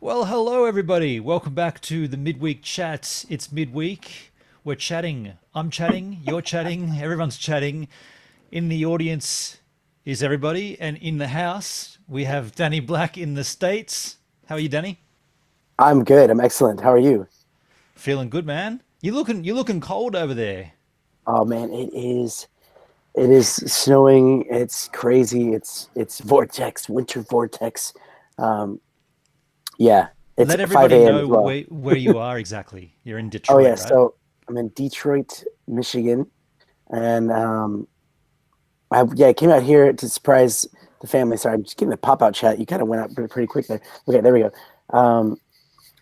Well, hello everybody. Welcome back to the midweek chat. It's midweek. We're chatting. I'm chatting. You're chatting. Everyone's chatting. In the audience is everybody, and in the house we have Danny Black in the States. How are you, Danny? I'm good. I'm excellent. How are you? Feeling good, man. You looking cold over there. Oh man, it is snowing. It's crazy. It's vortex, winter vortex. Um, yeah, it's Let everybody 5 a.m. know as well. where you are exactly. You're in Oh Detroit, yeah, right? so I'm in Detroit, Michigan, and I came out here to surprise the family. Sorry, I'm just getting the pop out chat. You kind of went out pretty quick there. Okay, there we go.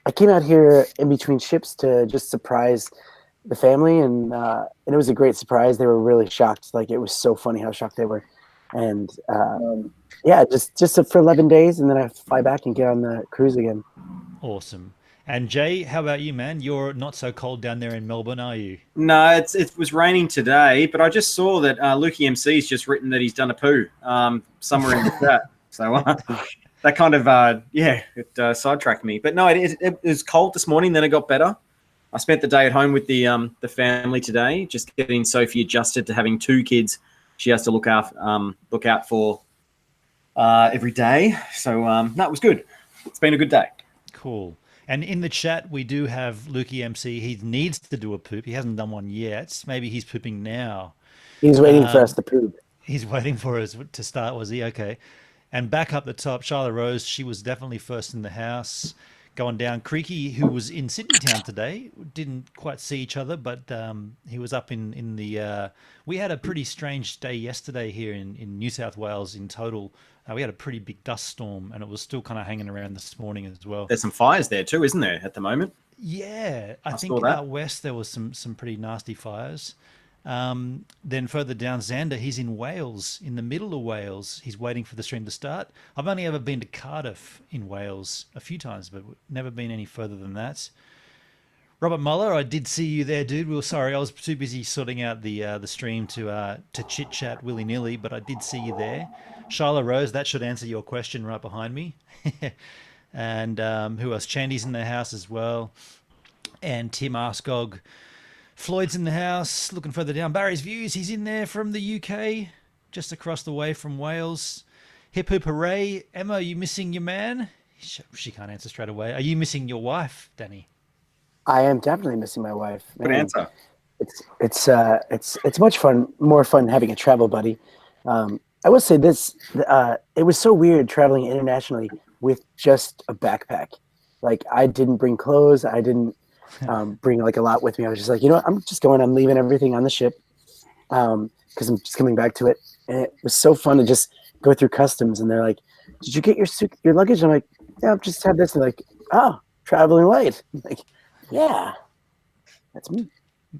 I came out here in between ships to just surprise the family, and it was a great surprise. They were really shocked. Like it was so funny how shocked they were, and yeah, just for 11 days, and then I have to fly back and get on the cruise again. Awesome. And Jay, how about you, man? You're not so cold down there in Melbourne, are you? No, it was raining today, but I just saw that Lukie MC's just written that he's done a poo somewhere in the chat. So that kind of it sidetracked me. But no, it was cold this morning. Then it got better. I spent the day at home with the family today, just getting Sophie adjusted to having two kids. She has to look out for every day. So no, it was good. It's been a good day. Cool. And in the chat, we do have Lukie MC. He needs to do a poop. He hasn't done one yet. Maybe he's pooping now. He's waiting for us to poop. He's waiting for us to start, was he? Okay. And back up the top, Charlotte Rose, she was definitely first in the house. Going down, Creaky, who was in Sydney Town today, didn't quite see each other, but he was up in the. We had a pretty strange day yesterday here in New South Wales in total. We had a pretty big dust storm, and it was still kind of hanging around this morning as well. There's some fires there too, isn't there, at the moment? Yeah, I I saw think that. out west there was some pretty nasty fires. Then further down, Xander, he's in Wales, in the middle of Wales. He's waiting for the stream to start. I've only ever been to Cardiff in Wales a few times, but never been any further than that. Robert Muller, I did see you there, dude. We were sorry, I was too busy sorting out the stream to chit chat willy nilly, but I did see you there. Shyla Rose, that should answer your question right behind me. And who else? Chandy's in the house as well, and Tim Arskog. Floyd's in the house. Looking further down, Barry's Views. He's in there from the UK, just across the way from Wales. Hip hip hooray! Emma, are you missing your man? She can't answer straight away. Are you missing your wife, Danny? I am definitely missing my wife. Good Man, answer. it's much more fun having a travel buddy. I will say this: it was so weird traveling internationally with just a backpack. Like I didn't bring clothes. I didn't bring like a lot with me. I was just like, you know what? I'm just going. I'm leaving everything on the ship because I'm just coming back to it. And it was so fun to just go through customs. And they're like, "Did you get your luggage?" I'm like, "Yeah, I've just had this." And they're like, "Oh, traveling light." I'm like, yeah, that's me.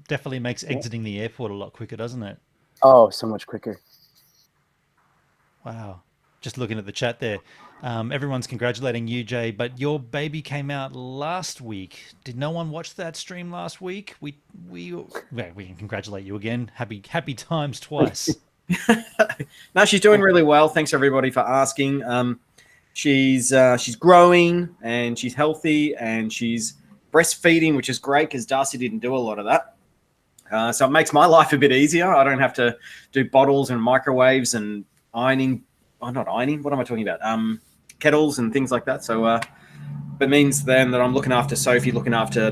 Definitely makes Yeah. exiting the airport a lot quicker, doesn't it? Oh, so much quicker. Wow. Just looking at the chat there. Everyone's congratulating you, Jay, but your baby came out last week. Did no one watch that stream last week? We can congratulate you again. Happy times twice. No, she's doing really well. Thanks everybody for asking. She's growing and she's healthy and she's breastfeeding, which is great because Darcy didn't do a lot of that. So it makes my life a bit easier. I don't have to do bottles and microwaves and ironing. Oh, not ironing. What am I talking about? Kettles and things like that. So it means then that I'm looking after Sophie, looking after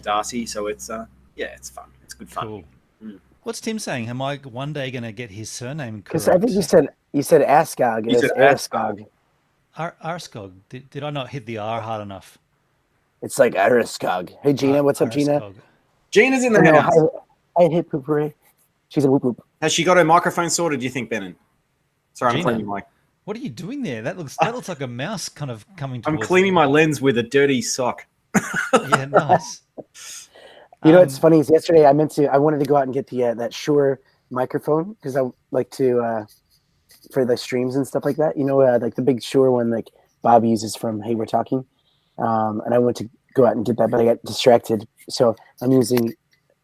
Darcy. So it's it's fun. It's good fun. Cool. Mm. What's Tim saying? Am I one day going to get his surname Because I think correct? you said Ascog and You said it's Ascog. Ariskog. Arskog. Did I not hit the R hard enough? It's like Ariskog. Hey Gina, what's up, Gina? Arskog. Gina's in Oh, the no, house. I hit poopery. She's a whoop whoop. Has she got her microphone sorted, do you think, Benin? Sorry, I'm Gina, cleaning my what are you doing there? That looks like a mouse kind of coming I'm towards cleaning you. my lens with a dirty sock. Yeah, nice. You know what's Um, funny is yesterday I wanted to go out and get the that Shure microphone because I like to for the streams and stuff like that. You know, like the big Shure one like Bob uses from Hey We're Talking. And I went to go out and get that, but I got distracted. So I'm using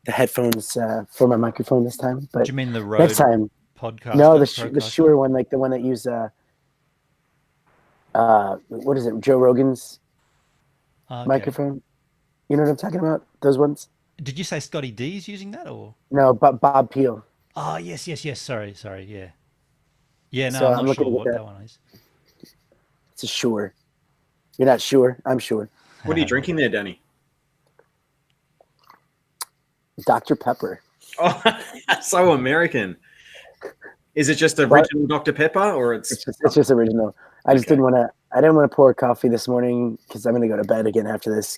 the headphones for my microphone this time. do But you mean the next Rode time, no, podcaster, the Procaster? Shure one, like the one that use what is it? Joe Rogan's Okay. microphone. You know what I'm talking about? Those ones? Did you say Scotty D's using that or? No, but Bob Peel. Oh, yes, yes, yes. Sorry, sorry. Yeah. Yeah, no, So I'm I'm not looking sure to get what that. that one is. It's a Shure. You're not sure? I'm sure. What are you drinking there, Danny? Dr. Pepper. Oh, so American. Is it just But original Dr. Pepper, or it's? it's just original. I just Okay. I didn't want to pour coffee this morning because I'm going to go to bed again after this.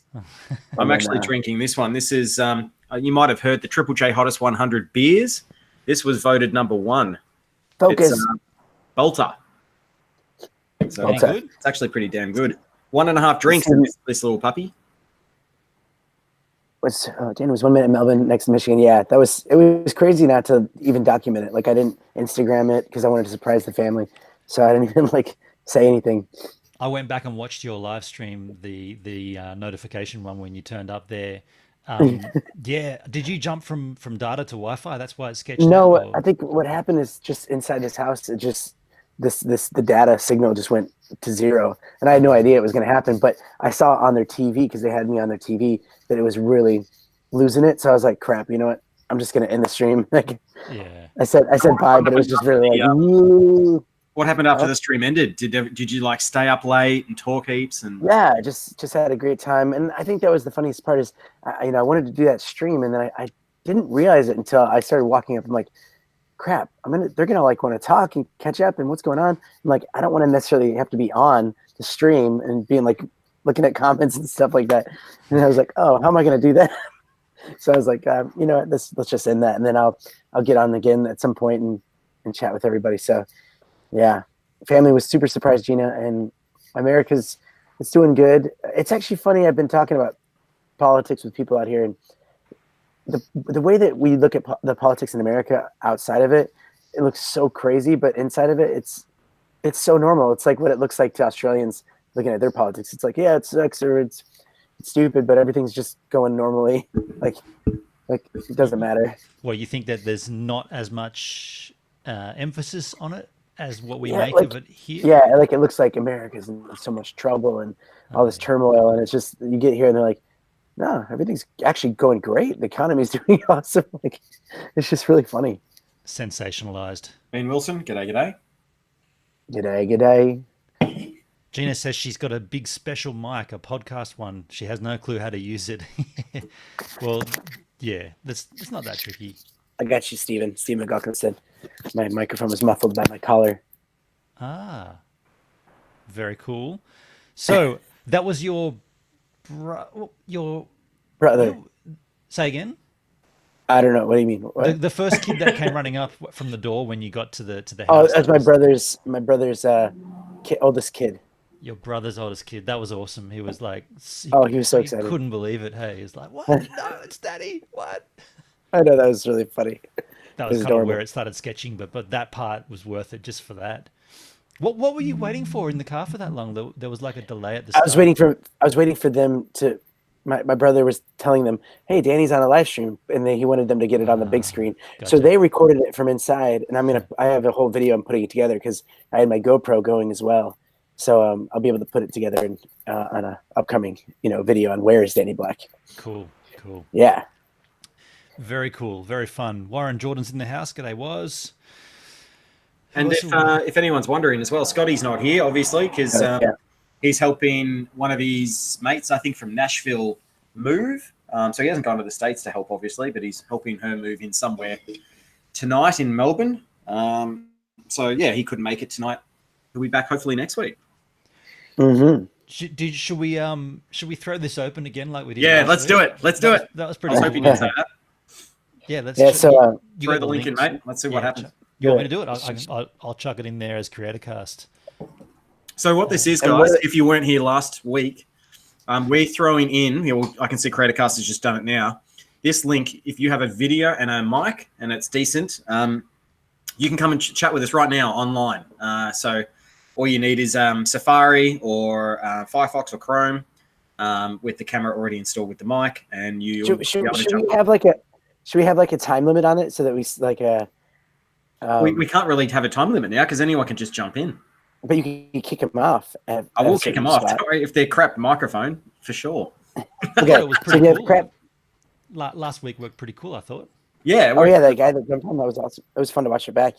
I'm actually drinking this one. This is you might have heard the Triple J Hottest 100 beers. This was voted number 1. Focus. It's Bolter. So Any good? it's actually pretty damn good. 1.5 drinks in this little puppy. Dan was 1 minute in Melbourne, next to Michigan. Yeah, it was crazy not to even document it. Like I didn't Instagram it because I wanted to surprise the family, so I didn't even like say anything. I went back and watched your live stream, the notification one when you turned up there. Yeah, did you jump from data to Wi-Fi? That's why it's sketched out. No, Or? I think what happened is just inside this house, it just the data signal just went to 0, and I had no idea it was going to happen. But I saw on their TV because they had me on their TV that it was really losing it. So I was like, "Crap, you know what? I'm just going to end the stream." Like, Yeah. I said bye, but it was just really like, "Woo." What happened after the stream ended? Did you like stay up late and talk heaps? And Yeah, just had a great time, and I think that was the funniest part is, I wanted to do that stream, and then I didn't realize it until I started walking up. I'm like, crap, they're gonna like want to talk and catch up and what's going on. I'm like, I don't want to necessarily have to be on the stream and being like looking at comments and stuff like that. And I was like, oh, how am I gonna do that? So I was like, you know what, let's just end that, and then I'll get on again at some point and chat with everybody. So yeah, family was super surprised, Gina, and America's it's doing good. It's actually funny. I've been talking about politics with people out here, and the way that we look at the politics in America outside of it, it looks so crazy, but inside of it, it's so normal. It's like what it looks like to Australians looking at their politics. It's like, yeah, it sucks or it's stupid, but everything's just going normally. Like it doesn't matter. Well, you think that there's not as much emphasis on it as what we Yeah, make like, of it here? Yeah, like it looks like America's in so much trouble and all this turmoil, and it's just you get here and they're like, no, everything's actually going great. The economy's doing awesome. Like, it's just really funny. Sensationalized. Ian Wilson, g'day. G'day. Gina says she's got a big special mic, a podcast one. She has no clue how to use it. Well, yeah, it's not that tricky. I got you, Stephen. Steve McLaughlin said my microphone was muffled by my collar. Ah, very cool. So that was your Brother. Say again. I don't know. What do you mean? What? The first kid that came running up from the door when you got to the house. Oh, that's my brother's oldest kid. Your brother's oldest kid. That was awesome. He was like, he was so excited. Couldn't believe it. Hey, he's like, what? No, it's Daddy. What? I know, that was really funny. That was kind of where it started sketching, but that part was worth it just for that. What were you waiting for in the car for that long? There was like a delay at the start. I was waiting for them to. My brother was telling them, "Hey, Danny's on a live stream," and he wanted them to get it on the big screen. Gotcha. So they recorded it from inside, and I have a whole video. I'm putting it together because I had my GoPro going as well. So I'll be able to put it together on a upcoming video on Where is Danny Black. Cool. Yeah. Very cool. Very fun. Warren Jordan's in the house. G'day, was. And if anyone's wondering as well, Scotty's not here, obviously, because he's helping one of his mates, I think, from Nashville move. So he hasn't gone to the States to help, obviously, but he's helping her move in somewhere tonight in Melbourne. So, yeah, he couldn't make it tonight. He'll be back hopefully next week. Mm-hmm. Should we throw this open again like we did? Yeah, let's do it. Let's do it. That was pretty. I was hoping you'd say that. Yeah, let's. Yeah, so you throw got the link in, mate. Let's see what happens. You want me to do it? I'll chuck it in there as CreatorCast. So what this is, guys, if you weren't here last week, we're throwing in. I can see CreatorCast has just done it now. This link, if you have a video and a mic and it's decent, you can come and chat with us right now online. So all you need is Safari or Firefox or Chrome with the camera already installed with the mic, and you. Should we have like a time limit on it so that we like a? We can't really have a time limit now because anyone can just jump in. but you can kick them off. I will kick them off. Don't worry, if they're crap microphone, for sure. I Okay, thought it was so pretty you have cool. crap. Last week worked pretty cool, I thought. Yeah. Oh yeah, that guy that jumped on, that was awesome. It was fun to watch it back.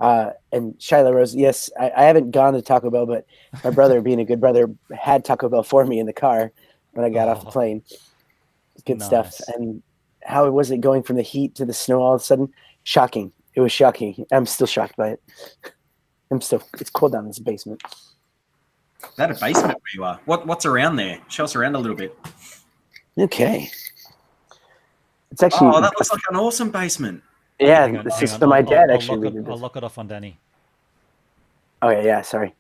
And Shiloh Rose, yes, I haven't gone to Taco Bell, but my brother, being a good brother, had Taco Bell for me in the car when I got off the plane. Good stuff. And how was it going from the heat to the snow all of a sudden? Shocking. It was shocking. I'm still shocked by it. It's cold down in this basement. Is that a basement where you are? What's around there? Show us around a little bit. Okay. It's actually. Oh, that looks like an awesome basement. Yeah, this is for my dad. I'll lock it off on Danny. Oh yeah, sorry.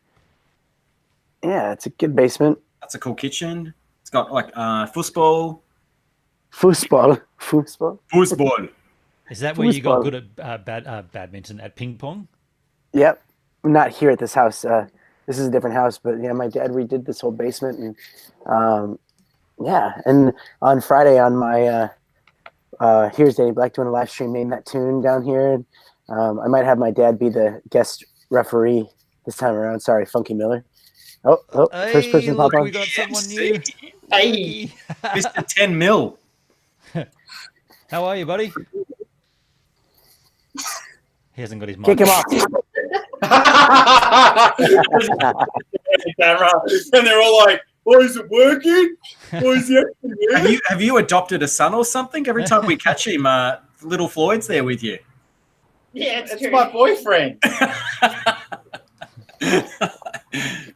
Yeah, it's a good basement. That's a cool kitchen. It's got like football. Foosball. Is that where you got good at badminton, at ping pong? Yep. Not here at this house. This is a different house, but yeah, my dad redid this whole basement, and yeah. And on Friday on my Here's Danny Black doing a live stream, named that tune down here. I might have my dad be the guest referee this time around. Sorry, Funky Miller. Oh, hey, first person pop on. We got someone new. Hey, Mr. 10 mil. How are you, buddy? He hasn't got his mic. Kick him off. And they're all like, "Oh, is it working? Oh, is it?" Have you adopted a son or something? Every time we catch him, little Floyd's there with you. Yeah, it's my boyfriend.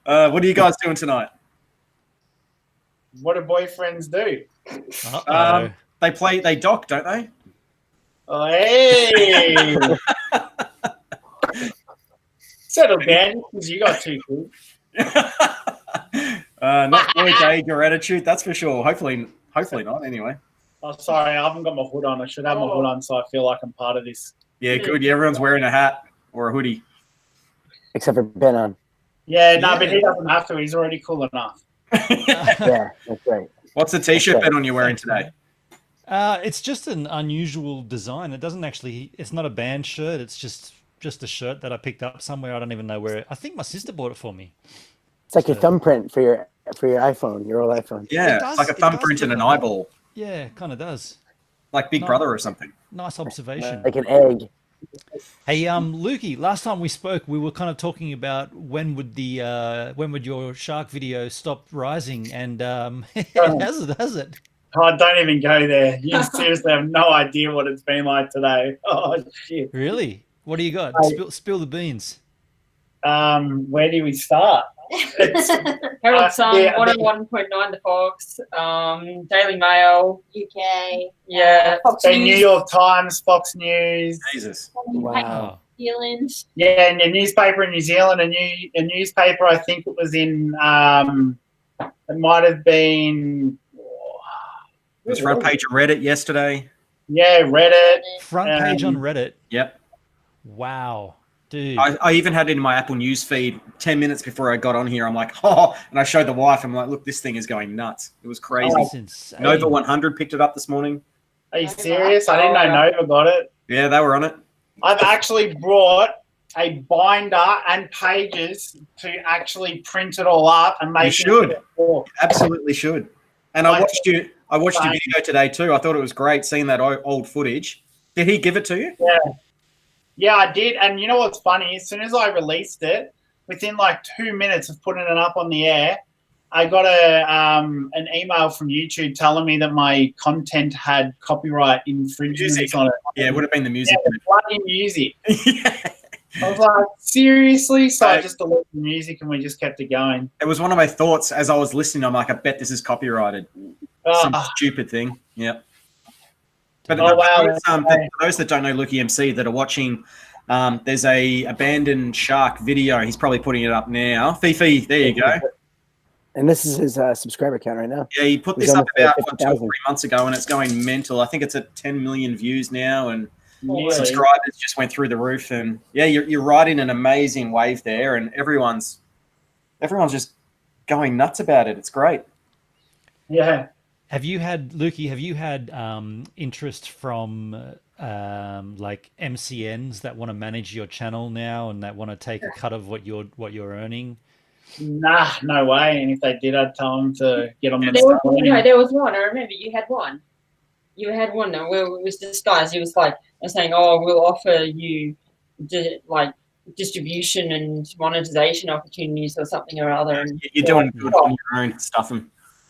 What are you guys doing tonight? What do boyfriends do? They dock, don't they? Oh, hey! Settle down, because you got 2 kids. Not Floyd's age or attitude, that's for sure. Hopefully not. Anyway. Oh, sorry, I haven't got my hood on. I should have my hood on, so I feel like I'm part of this. Yeah, good. Yeah, everyone's wearing a hat or a hoodie. Except for Ben on. Yeah, but he doesn't have to. He's already cool enough. Yeah, that's right. What's the t-shirt, Ben, on you're wearing today? It's just an unusual design. It doesn't actually. It's not a band shirt. It's just a shirt that I picked up somewhere. I don't even know where. I think my sister bought it for me. It's like your thumbprint for your iPhone, your old iPhone. Yeah, it's like a thumbprint and an eyeball. Yeah, kind of does. Like Big Brother or something. Nice observation. Like an egg. Hey, Lukey, last time we spoke, we were kind of talking about when would your shark video stop rising, and has it? Oh, don't even go there. You seriously have no idea what it's been like today. Oh, shit. Really? What do you got? Spill the beans. Where do we start? Herald Sun, 101.9 The Fox, Daily Mail, UK, yeah, Fox the News, New York Times, Fox News. Jesus. Wow. New Zealand. Yeah, and a newspaper in New Zealand, a newspaper, I think it was in, it might have been... It was front page of Reddit yesterday. Yeah, Reddit. Front page on Reddit. Yep. Wow. Dude. I even had it in my Apple News feed 10 minutes before I got on here. I'm like, oh, and I showed the wife. I'm like, look, this thing is going nuts. It was crazy. That's insane. Nova 100 picked it up this morning. Are you serious? I didn't know Nova got it. Yeah, they were on it. I've actually brought a binder and pages to actually print it all up and make You should. it. You Absolutely should. And I watched your video today too. I thought it was great seeing that old footage. Did he give it to you? Yeah, I did. And you know what's funny? As soon as I released it, within like 2 minutes of putting it up on the air, I got an email from YouTube telling me that my content had copyright infringements on it. Yeah, it would have been the music. Yeah, bloody music. Yeah. I was like, seriously? So I just deleted the music and we just kept it going. It was one of my thoughts as I was listening. I'm like, I bet this is copyrighted. Some stupid thing. Yep. But for those that don't know Lukie MC that are watching, there's a abandoned shark video. He's probably putting it up now. Fifi, there you go. And this is his subscriber count right now. Yeah, he put this up about 2 or 3 months ago, and it's going mental. I think it's at 10 million views now, and subscribers just went through the roof. And yeah, you're riding an amazing wave there, and everyone's just going nuts about it. It's great. Yeah. Have you had, Lukie, interest from like MCNs that want to manage your channel now and that want to take a cut of what you're earning? Nah, no way. And if they did, I'd tell them to get on the. There was one. I remember you had one. You had one where it was disguised. It was like saying, "Oh, we'll offer you like distribution and monetization opportunities or something or other." And you're doing good on your own stuff.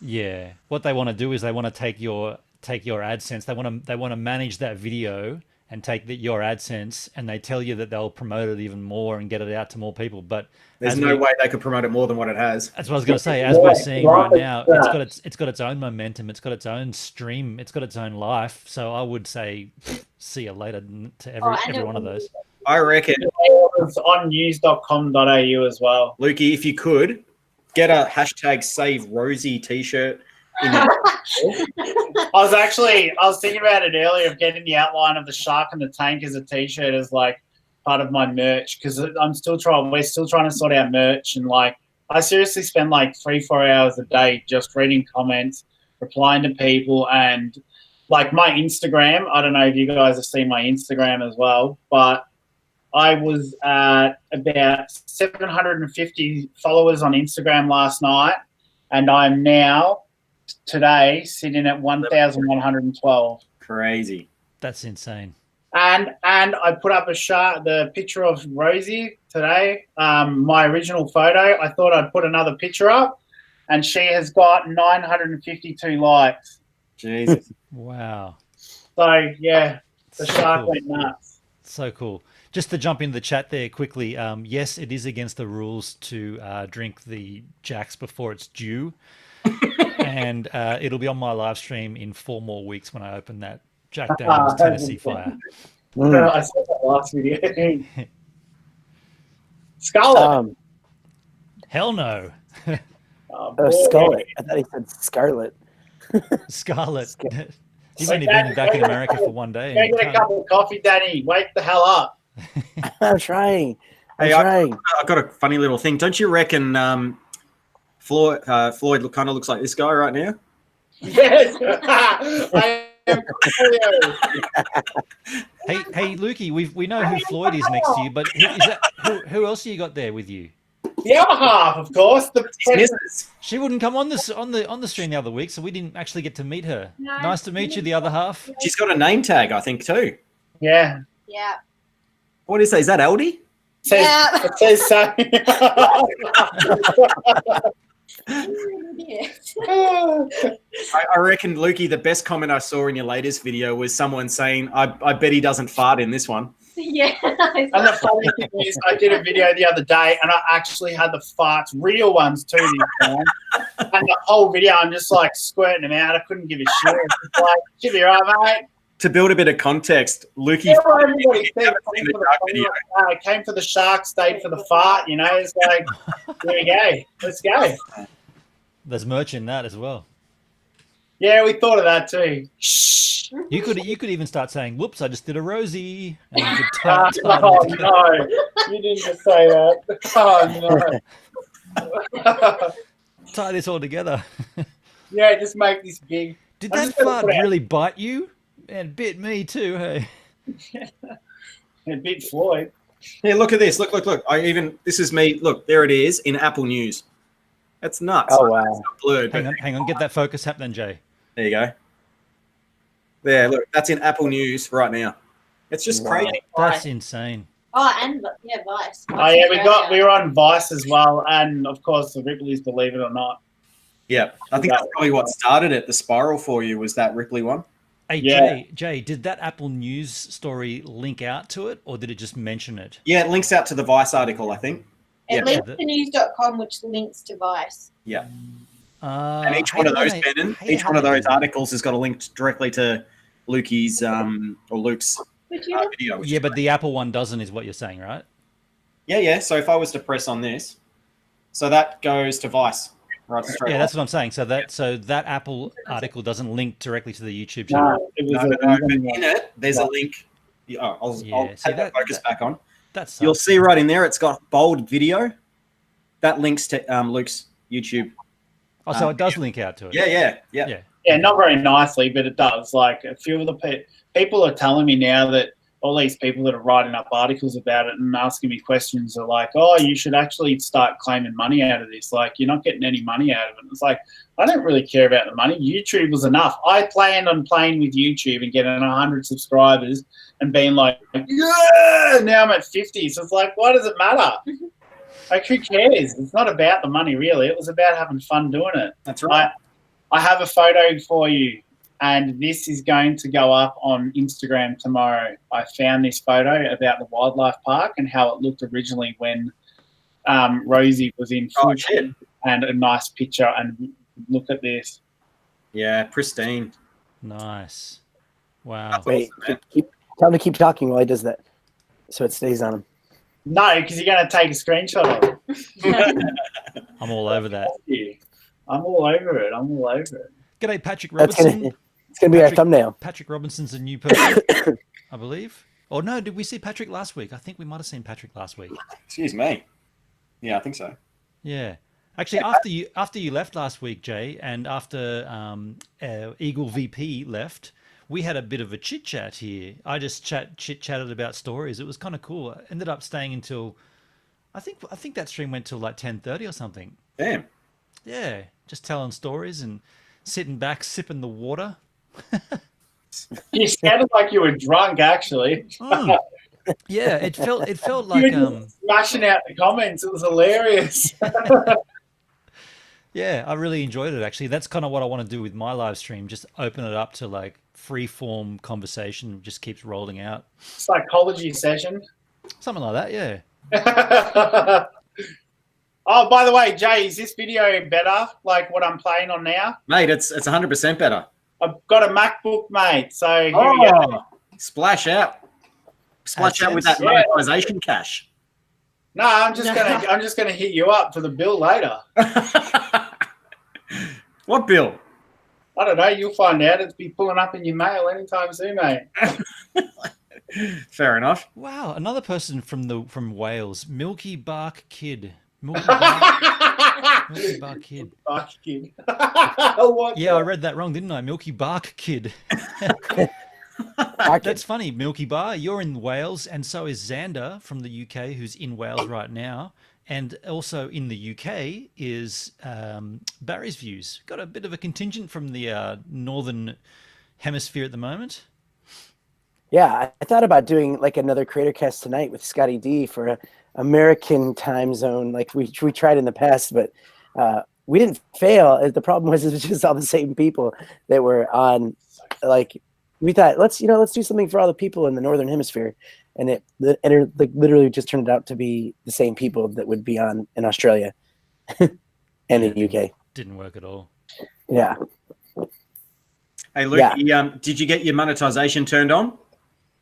Yeah, what they want to do is they want to take your AdSense. They want to manage that video and take your AdSense, and they tell you that they'll promote it even more and get it out to more people. But there's no way they could promote it more than what it has. That's what I was going to say. As we're seeing right now, it's got its own momentum. It's got its own stream. It's got its own life. So I would say, see you later to every one of those. I reckon it's on news.com.au as well. Lukie, if you could get a hashtag Save Rosie t-shirt. I was thinking about it earlier of getting the outline of the shark and the tank as a t-shirt as like part of my merch, because we're still trying to sort out merch, and like I seriously spend like 3-4 hours a day just reading comments, replying to people, and like my Instagram. I don't know if you guys have seen my Instagram as well, but I was at about 750 followers on Instagram last night, and I'm now today sitting at 1,112. Crazy. That's insane. And I put up the picture of Rosie today, my original photo. I thought I'd put another picture up, and she has got 952 likes. Jesus. Wow. So yeah, the So shark cool. went nuts. So cool. Just to jump into the chat there quickly, yes, it is against the rules to drink the Jacks before it's due. And it'll be on my live stream in 4 more weeks when I open that Jack Daniels Tennessee Fire. I saw that last video. Scarlet. Hell no. Scarlet. I thought he said Scarlet. Scarlet. You've only been back in America for 1 day. Go get a cup of coffee, Danny. Wake the hell up. I'm trying. I've got a funny little thing. Don't you reckon Floyd kind of looks like this guy right now? Yes. I am. Hey, Lukie, we know who Floyd is next to you, but who else you got there with you? The other half, of course. She wouldn't come on the stream the other week, so we didn't actually get to meet her. No. Nice to meet you, the other half. She's got a name tag, I think, too. Yeah. Yeah. What is that? Is that Aldi? It says so. I reckon, Lukie, the best comment I saw in your latest video was someone saying, I bet he doesn't fart in this one. Yeah. And the funny thing is, I did a video the other day, and I actually had the farts, real ones too, this time. And the whole video, I'm just like squirting them out. I couldn't give a shit. It's like, should be right, mate. To build a bit of context, Lukie I came for the shark, stayed for the fart. You know, it's like, there we go. Let's go. There's merch in that as well. Yeah, we thought of that too. Shh. You could even start saying, "Whoops, I just did a Rosie." And you could Oh no, you didn't just say that. Oh no. tie this all together. Yeah, just make this big. Did that fart really bite you? And bit me too, hey. It bit Floyd. Yeah, look at this. Look. This is me. Look, there it is in Apple News. That's nuts. Oh, wow. It's not blurred. Hang on. Get that focus happening, Jay. There you go. There, look. That's in Apple News right now. It's just crazy. That's insane. Oh, and yeah, Vice. Oh yeah, we were on Vice as well, and of course the Ripley's, believe it or not. Yeah, I think that's probably what started it. The spiral for you was that Ripley one. Hey, Yeah. Jay, did that Apple News story link out to it, or did it just mention it? Yeah, it links out to the Vice article, I think. It links to news.com, which links to Vice. Yeah. And each one of those, Benin, each one of those articles has got a link directly to Lukie's or Luke's video. Yeah, but the Apple one doesn't, is what you're saying, right? Yeah. So if I was to press on this, so that goes to Vice. Right, yeah, that's what I'm saying. So that Apple article doesn't link directly to the YouTube channel. No, it was no, but in it, there's a link. I'll take that focus back on. You'll see right in there, it's got bold video. That links to Luke's YouTube. Oh, so it does link out to it. Yeah. Yeah, not very nicely, but it does. Like a few of the people are telling me now that all these people that are writing up articles about it and asking me questions are like, oh, you should actually start claiming money out of this. Like, you're not getting any money out of it. It's like, I don't really care about the money. YouTube was enough. I planned on playing with YouTube and getting 100 subscribers and being like, yeah, now I'm at 50. So it's like, why does it matter? Like, who cares? It's not about the money, really. It was about having fun doing it. That's right. I have a photo for you. And this is going to go up on Instagram tomorrow. I found this photo about the wildlife park and how it looked originally when Rosie was in full shape, and a nice picture. And look at this. Yeah, pristine. Nice. Wow. Wait, tell him to keep talking while he does that, so it stays on him. No, because you're going to take a screenshot of it. I'm all over that. I'm all over it. I'm all over it. G'day, Patrick Robinson. It's going to be our thumbnail. Patrick Robinson's a new person, I believe. Or no, did we see Patrick last week? I think we might have seen Patrick last week. Excuse me. Yeah, I think so. Yeah. Actually, after you left last week, Jay, and after Eagle VP left, we had a bit of a chit-chat here. I just chit-chatted about stories. It was kind of cool. I ended up staying until, I think that stream went till like 10:30 or something. Damn. Yeah, just telling stories and sitting back, sipping the water. You sounded like you were drunk, actually. Yeah, it felt like you were smashing out the comments. It was hilarious. Yeah, I really enjoyed it, actually. That's kind of what I want to do with my live stream. Just open it up to like free form conversation. Just keeps rolling out. Psychology session. Something like that, yeah. Oh, by the way, Jay, is this video better? Like what I'm playing on now? Mate, it's 100% better. I've got a MacBook, mate. So here we go. Splash out. Splash out with that monetization cash. No, I'm just gonna hit you up for the bill later. What bill? I don't know. You'll find out. It'll be pulling up in your mail anytime soon, mate. Fair enough. Wow, another person from Wales, Milky Bar Kid. Milky Bar Kid. Bark Kid. Yeah, I read that wrong, didn't I? Milky Bark Kid. That's funny, Milky Bar. You're in Wales, and so is Xander from the UK, who's in Wales right now. And also in the UK is Barry's Views. Got a bit of a contingent from the northern hemisphere at the moment. Yeah, I thought about doing like another creator cast tonight with Scotty D for a American time zone. Like we tried in the past, but we didn't fail. The problem was it was just all the same people that were on. Like we thought, let's do something for all the people in the northern hemisphere, and it literally just turned out to be the same people that would be on in Australia and in the UK. Didn't work at all. Yeah. Hey, Luke, did you get your monetization turned on?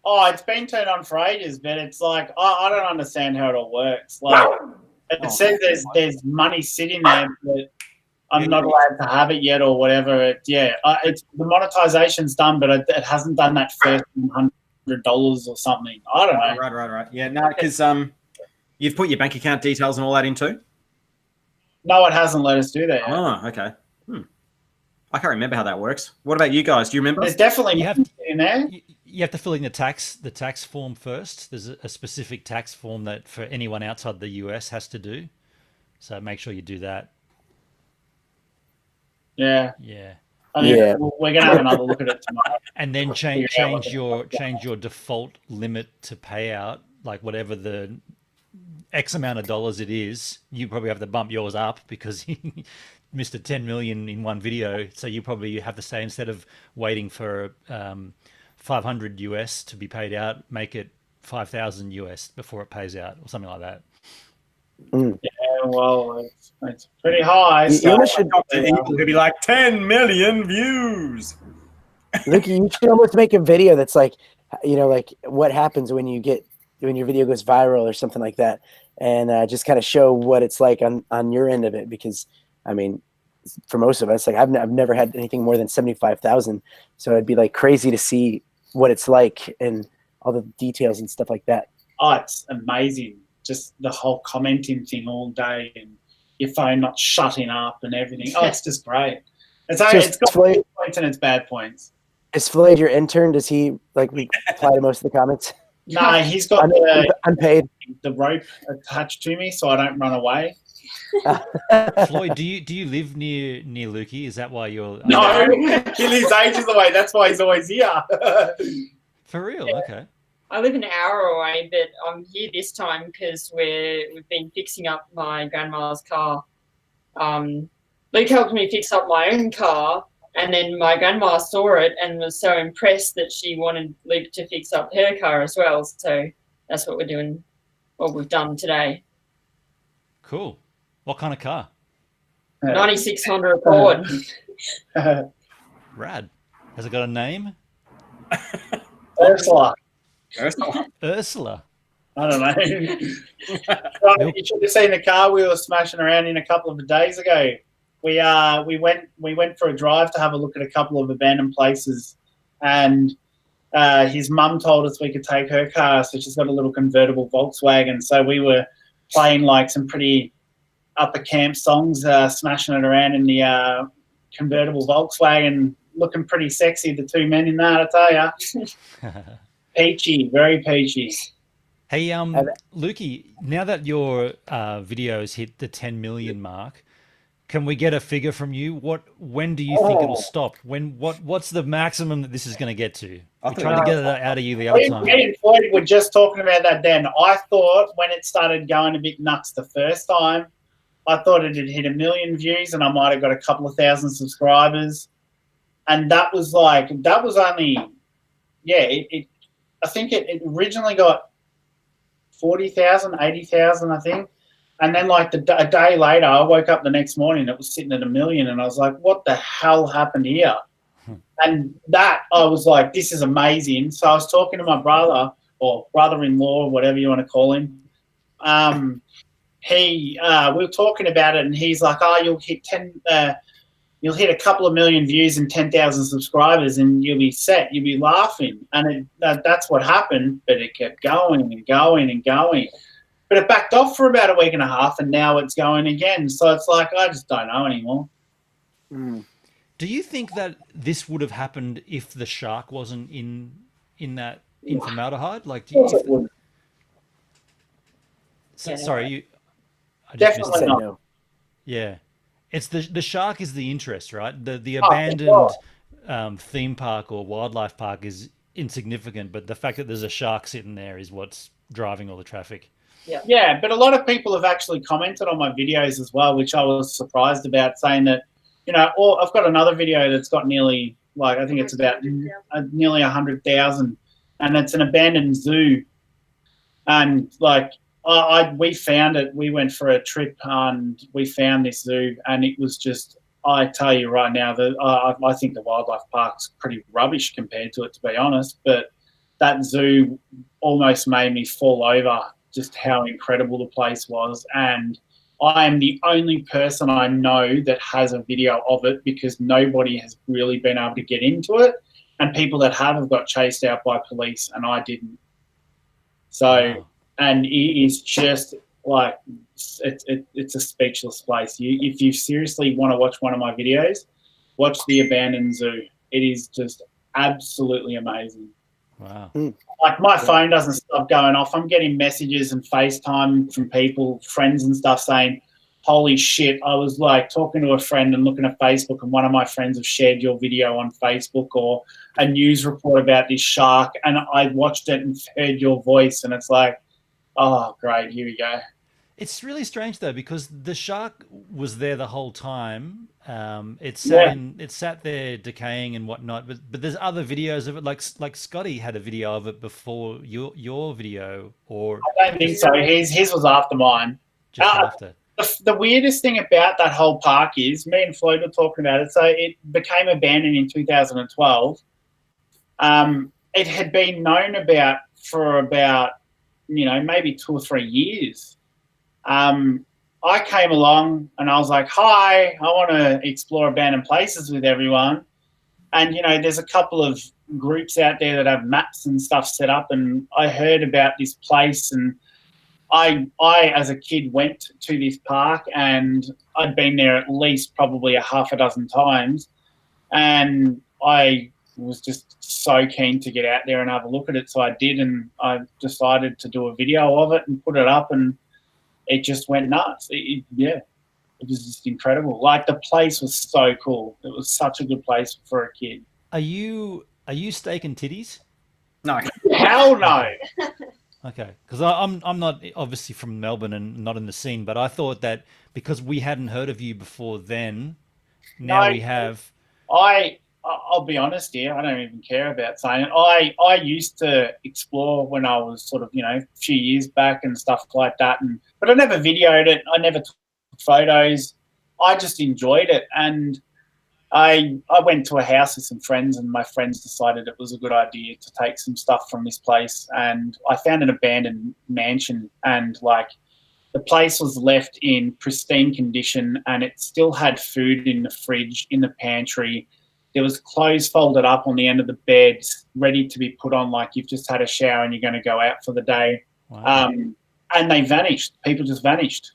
Oh, it's been turned on for ages, but it's like I don't understand how it all works. Like it says there's money sitting there, but I'm not allowed to have it yet or whatever. It's the monetization's done, but it hasn't done that first $100 or something. I don't know. Right. Yeah, no, because you've put your bank account details and all that in too? No, it hasn't let us do that yet. Oh, okay. I can't remember how that works. What about you guys? Do you remember? There's definitely in there. You have to fill in the tax form first. There's a specific tax form that for anyone outside the US has to do. So make sure you do that. Yeah. Yeah. We're gonna have another look at it tomorrow. And then change your default limit to payout, like whatever the X amount of dollars it is. You probably have to bump yours up because Mr. 10 million in one video. So you probably have to say, instead of waiting for 500 US to be paid out, make it 5,000 US before it pays out or something like that. Mm. Yeah, well, it's pretty high. You should It'll be like 10 million views. Lukie, you should almost make a video that's like, like what happens when your video goes viral or something like that, and just kind of show what it's like on your end of it. Because I mean, for most of us, like I've never had anything more than 75,000, so it'd be like crazy to see what it's like and all the details and stuff like that. Oh, it's amazing. Just the whole commenting thing all day and your phone not shutting up and everything. Oh, it's just great. It's got points and it's bad points. Is Floyd your intern? Does he reply to most of the comments? No, he's got unpaid. the rope attached to me, so I don't run away. Floyd, do you live near Lukie? Is that why you're? No, he lives ages away. That's why he's always here. For real? Yeah. Okay. I live an hour away, but I'm here this time because we've been fixing up my grandma's car. Luke helped me fix up my own car, and then my grandma saw it and was so impressed that she wanted Luke to fix up her car as well. So that's what we've done today. Cool. What kind of car? 9600 Accord. Rad. Has it got a name? Ursula. Ursula. I don't know. Right, you should have seen the car we were smashing around in a couple of days ago. We went for a drive to have a look at a couple of abandoned places, and his mum told us we could take her car, so she's got a little convertible Volkswagen. So we were playing some pretty upper camp songs, smashing it around in the convertible Volkswagen, looking pretty sexy. The two men in that, I tell ya. Peachy, very peachy. Hey, Lukie, now that your videos hit the 10 million mark, can we get a figure from you? When do you think it'll stop? What's the maximum that this is going to get to? We're trying to get it out of you the other time. Me and Floyd were just talking about that then. I thought when it started going a bit nuts the first time, I thought it had hit 1 million views and I might have got a couple of thousand subscribers. And that was only, I think it originally got 40,000, 80,000, I think. And then a day later, I woke up the next morning, it was sitting at 1 million. And I was like, what the hell happened here? And that, I was like, this is amazing. So I was talking to my brother or brother-in-law, or whatever you want to call him. We were talking about it and he's like, you'll hit a couple of million views and 10,000 subscribers and you'll be set. You'll be laughing. And that's what happened, but it kept going and going and going. But it backed off for about a week and a half and now it's going again. So it's like, I just don't know anymore. Mm. Do you think that this would have happened if the shark wasn't in formaldehyde? Sorry, I just definitely not. No. Yeah. It's the shark is the interest, right? The abandoned theme park or wildlife park is insignificant, but the fact that there's a shark sitting there is what's driving all the traffic. Yeah, but a lot of people have actually commented on my videos as well, which I was surprised about, saying that, I've got another video that's got nearly, I think it's about nearly 100,000, and it's an abandoned zoo. And we found it. We went for a trip and we found this zoo, and it was just, I tell you right now that I think the wildlife park's pretty rubbish compared to it, to be honest. But that zoo almost made me fall over just how incredible the place was. And I am the only person I know that has a video of it because nobody has really been able to get into it. And people that have got chased out by police, and I didn't. So... Wow. And it is just it's a speechless place. If you seriously want to watch one of my videos, watch the abandoned zoo. It is just absolutely amazing. Wow. My phone doesn't stop going off. I'm getting messages and FaceTime from people, friends and stuff saying, holy shit, I was talking to a friend and looking at Facebook and one of my friends have shared your video on Facebook or a news report about this shark and I watched it and heard your voice and it's like, oh, great, here we go. It's really strange though because the shark was there the whole time. It sat there decaying and whatnot. But there's other videos of it, like Scotty had a video of it before your video, or I don't think so. His was after mine. Just after. The weirdest thing about that whole park is me and Floyd were talking about it. So it became abandoned in 2012. It had been known about for about maybe 2 or 3 years. I came along and I was like, hi, I want to explore abandoned places with everyone. And, there's a couple of groups out there that have maps and stuff set up. And I heard about this place and I as a kid, went to this park and I'd been there at least probably a half a dozen times. and I was just so keen to get out there and have a look at it. So I did, and I decided to do a video of it and put it up, and it just went nuts. It was just incredible. Like, the place was so cool. It was such a good place for a kid. Are you steak and titties? No. Hell no. Okay, because I'm not obviously from Melbourne and not in the scene, but I thought that because we hadn't heard of you before then, now No. we have. I'll be honest here. I don't even care about saying it. I used to explore when I was sort of, a few years back and stuff like that. But I never videoed it. I never took photos. I just enjoyed it. And I went to a house with some friends, and my friends decided it was a good idea to take some stuff from this place. And I found an abandoned mansion, and the place was left in pristine condition, and it still had food in the fridge, in the pantry. There was clothes folded up on the end of the bed, ready to be put on, like you've just had a shower and you're going to go out for the day. Wow. And they vanished. People just vanished.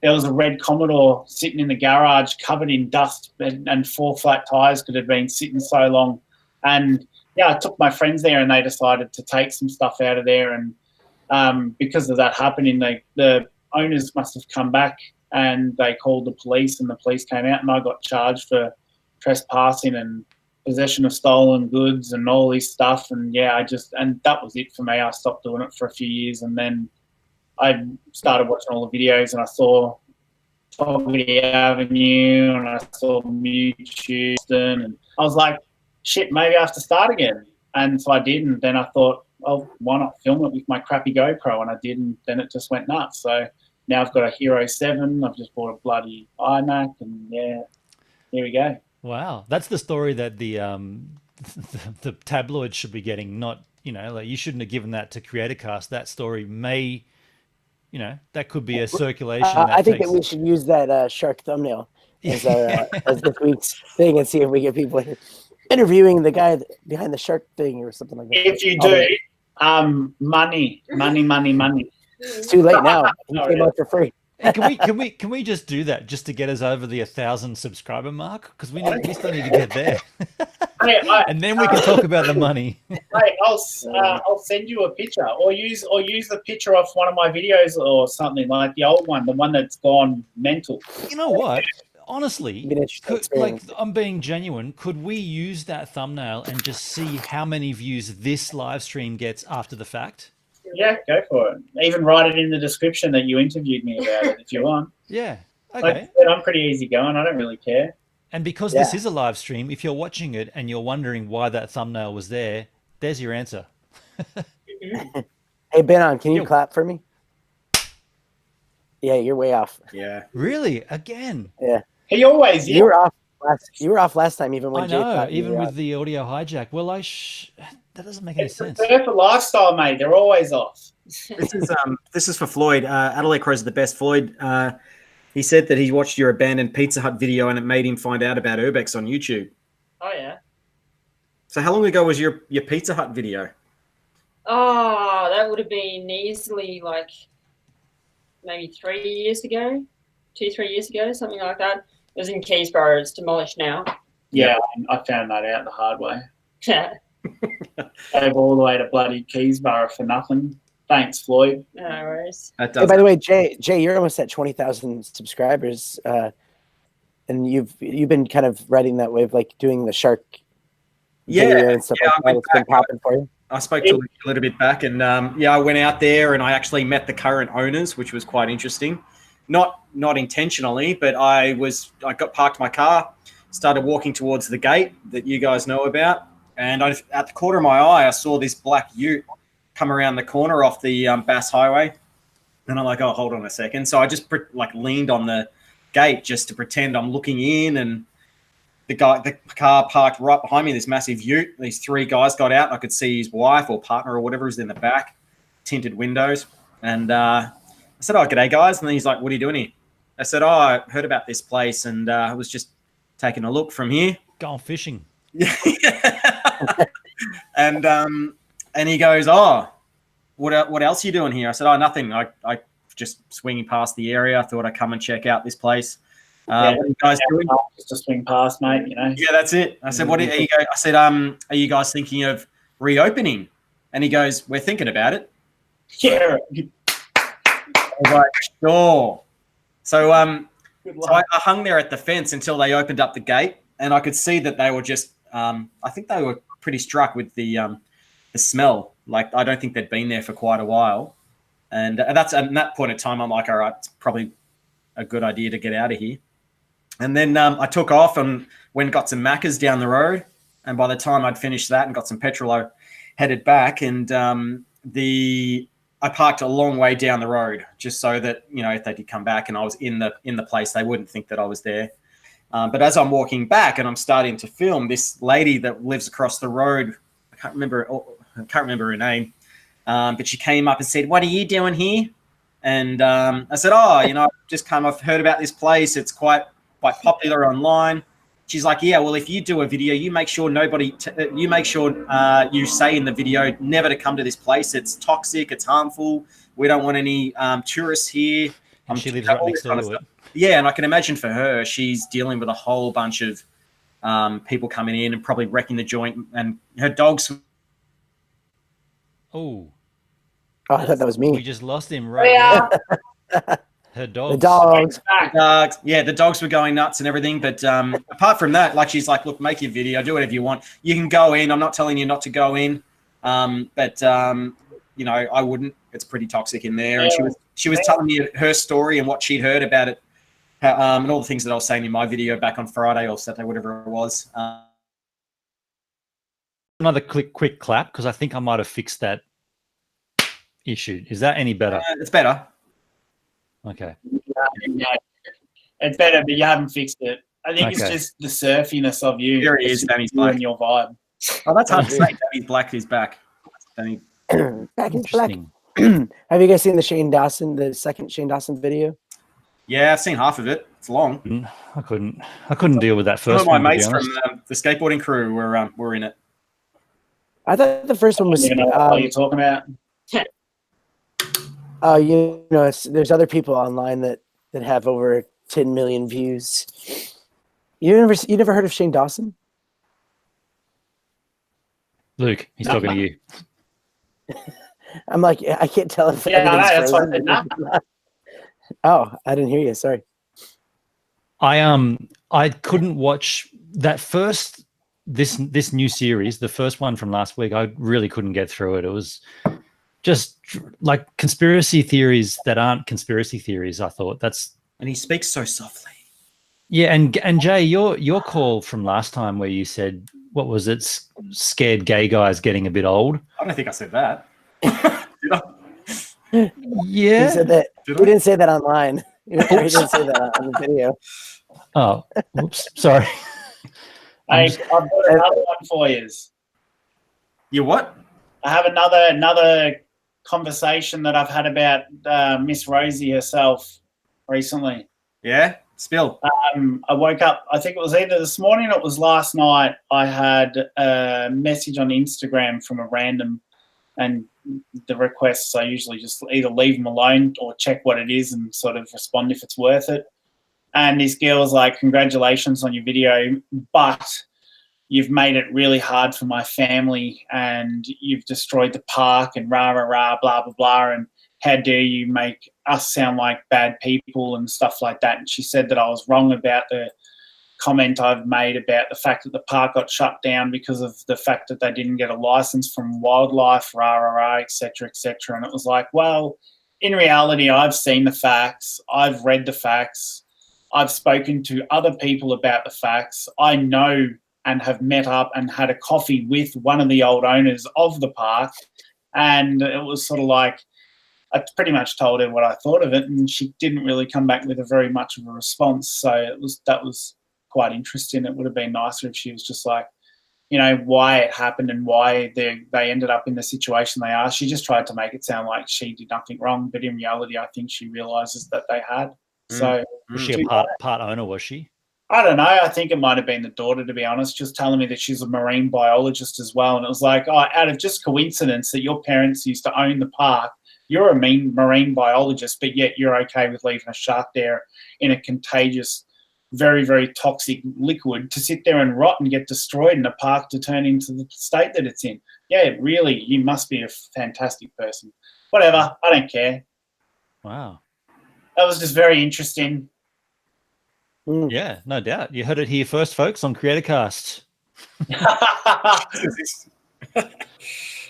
There was a red Commodore sitting in the garage covered in dust, and 4 flat tires could have been sitting so long. And, I took my friends there, and they decided to take some stuff out of there. And because of that happening, the owners must have come back, and they called the police, and the police came out, and I got charged for trespassing and possession of stolen goods and all this stuff. And and that was it for me. I stopped doing it for a few years, and then I started watching all the videos, and I saw Poverty Avenue, and I saw YouTube, and I was like, shit, maybe I have to start again. And so I did, and then I thought, oh, why not film it with my crappy GoPro? And I did, and then it just went nuts. So now I've got a Hero 7, I've just bought a bloody iMac, and here we go. Wow, that's the story that the the tabloids should be getting. Not, you shouldn't have given that to CreatorCast. That story may, that could be a circulation. I think that we should use that shark thumbnail as this week's thing, and see if we get people interviewing the guy behind the shark thing or something like that. If you do, money. It's too late now. He came out for free. Hey, can we just do that just to get us over the 1,000 subscriber mark? Because we still need to get there, and then we can talk about the money. Hey, I'll send you a picture, or use the picture off one of my videos or something, like the old one, the one that's gone mental. You know what? Honestly, I'm being genuine. Could we use that thumbnail and just see how many views this live stream gets after the fact? Yeah, go for it. Even write it in the description that you interviewed me about it if you want. Yeah. Okay. Like I said, I'm pretty easy going. I don't really care. And because this is a live stream, if you're watching it and you're wondering why that thumbnail was there, there's your answer. Hey, Benon, can you clap for me? Yeah, you're way off. Yeah. Really? Again? Yeah. He always is. You were off last time, even when I Jay know, clapped, even with the audio hijack. Well, that doesn't make any sense. They're for lifestyle, mate. They're always off. This is for Floyd. Adelaide Crow's the best. Floyd, he said that he watched your abandoned Pizza Hut video and it made him find out about Urbex on YouTube. Oh, yeah. So how long ago was your Pizza Hut video? Oh, that would have been easily maybe 3 years ago, 2-3 years ago, something like that. It was in Keysborough. It's demolished now. Yeah, I found that out the hard way. Yeah. Drove all the way to bloody Keysborough for nothing. Thanks, Floyd. No worries. Hey, by the way, Jay, you're almost at 20,000 subscribers, and you've been kind of riding that wave, like doing the shark video and stuff like that. It's been popping for you. I spoke to a little bit back, and I went out there and I actually met the current owners, which was quite interesting. Not intentionally, but I got parked my car, started walking towards the gate that you guys know about, and at the corner of my eye, I saw this black ute come around the corner off the Bass Highway, and I'm like, oh, hold on a second. So I just leaned on the gate just to pretend I'm looking in, and the car parked right behind me, this massive ute. These 3 guys got out, and I could see his wife or partner or whatever was in the back, tinted windows, and I said, oh, g'day, guys. And then he's like, what are you doing here? I said, oh, I heard about this place, and I was just taking a look from here. Going fishing. Yeah. And he goes, oh, what else are you doing here? I said, oh, nothing. I just swinging past the area. I thought I'd come and check out this place. What are you guys doing? Just to swing past, mate. You know. Yeah, that's it. I said, what are you go? I said, are you guys thinking of reopening? And he goes, we're thinking about it. Yeah. I was like, sure. So I hung there at the fence until they opened up the gate, and I could see that they were just I think they were pretty struck with the smell. Like, I don't think they'd been there for quite a while. And that's at that point in time, I'm like, all right, it's probably a good idea to get out of here. And then I took off and went and got some Maccas down the road. And by the time I'd finished that and got some petrol, I headed back. And I parked a long way down the road just so that, you know, if they did come back and I was in the place, they wouldn't think that I was there. But as I'm walking back and I'm starting to film, this lady that lives across the road, I can't remember her name, but she came up and said, "What are you doing here?" And I said, "Oh, you know, I've heard about this place. It's quite popular online." She's like, "Yeah, well, if you do a video, you make sure you say in the video never to come to this place. It's toxic. It's harmful. We don't want any tourists here." And she lives right next door to it. Yeah, and I can imagine for her, she's dealing with a whole bunch of people coming in and probably wrecking the joint, and her dogs. Oh, I thought that was we me. just lost him right there. Her dogs. The dogs. The dogs were going nuts and everything. But apart from that, like, she's like, "Look, make your video, do whatever you want. You can go in. I'm not telling you not to go in, but you know, I wouldn't. It's pretty toxic in there." And she was telling me her story and what she'd heard about it, and all the things that I was saying in my video back on Friday or Saturday, whatever it was. Another quick clap, because I think I might have fixed that issue. Is that any better? It's better. Okay. Yeah. It's better, but you haven't fixed it. I think it's just the surfiness of you. There he is, Danny's black. And your vibe. Oh, that's hard to say. Danny's black is back. Danny. Back in black. Have you guys seen the second Shane Dawson video? Yeah, I've seen half of it. It's long. I couldn't deal with that first Some of one. my mates from the skateboarding crew were in it. I thought the first one was. You know what you're talking about? You know, there's other people online that have over 10 million views. You never heard of Shane Dawson? Luke, he's talking to you. I'm like, I can't tell if that's what Oh, I didn't hear you. Sorry. I couldn't watch that first this new series, the first one from last week. I really couldn't get through it. It was just like conspiracy theories that aren't conspiracy theories. I thought and he speaks so softly. Yeah, and Jay, your call from last time where you said, what was it? Scared gay guys getting a bit old. I don't think I said that. Did I? He Yeah. said that. We didn't say that online. He didn't say that on the video. Oh, whoops. Sorry. I've got another one for you. You what? I have another conversation that I've had about Miss Rosie herself recently. Yeah? Spill. I woke up, I think it was either this morning or it was last night. I had a message on Instagram from a random, and the requests, I usually just either leave them alone or check what it is and sort of respond if it's worth it. And this girl was like, "Congratulations on your video, but you've made it really hard for my family and you've destroyed the park and rah, rah, rah, blah, blah, blah. And how dare you make us sound like bad people and stuff like that." And she said that I was wrong about the comment I've made about the fact that the park got shut down because of the fact that they didn't get a license from wildlife, rah, rah, rah, et cetera, et cetera. And it was like, well, in reality, I've seen the facts. I've read the facts. I've spoken to other people about the facts. I know and have met up and had a coffee with one of the old owners of the park. And it was sort of like, I pretty much told her what I thought of it, and she didn't really come back with a very much of a response. So that was quite interesting. It would have been nicer if she was just like, you know, why it happened and why they ended up in the situation they are. She just tried to make it sound like she did nothing wrong, but in reality, I think she realizes that they had. So was she a part owner? Was she? I don't know. I think it might have been the daughter, to be honest, just telling me that she's a marine biologist as well. And it was like, oh, out of just coincidence that your parents used to own the park, you're a marine biologist, but yet you're okay with leaving a shark there in a contagious very, very toxic liquid to sit there and rot and get destroyed in a park to turn into the state that it's in. Yeah, really, you must be a fantastic person. Whatever, I don't care. Wow. That was just very interesting. Yeah, no doubt. You heard it here first, folks, on CreatorCast.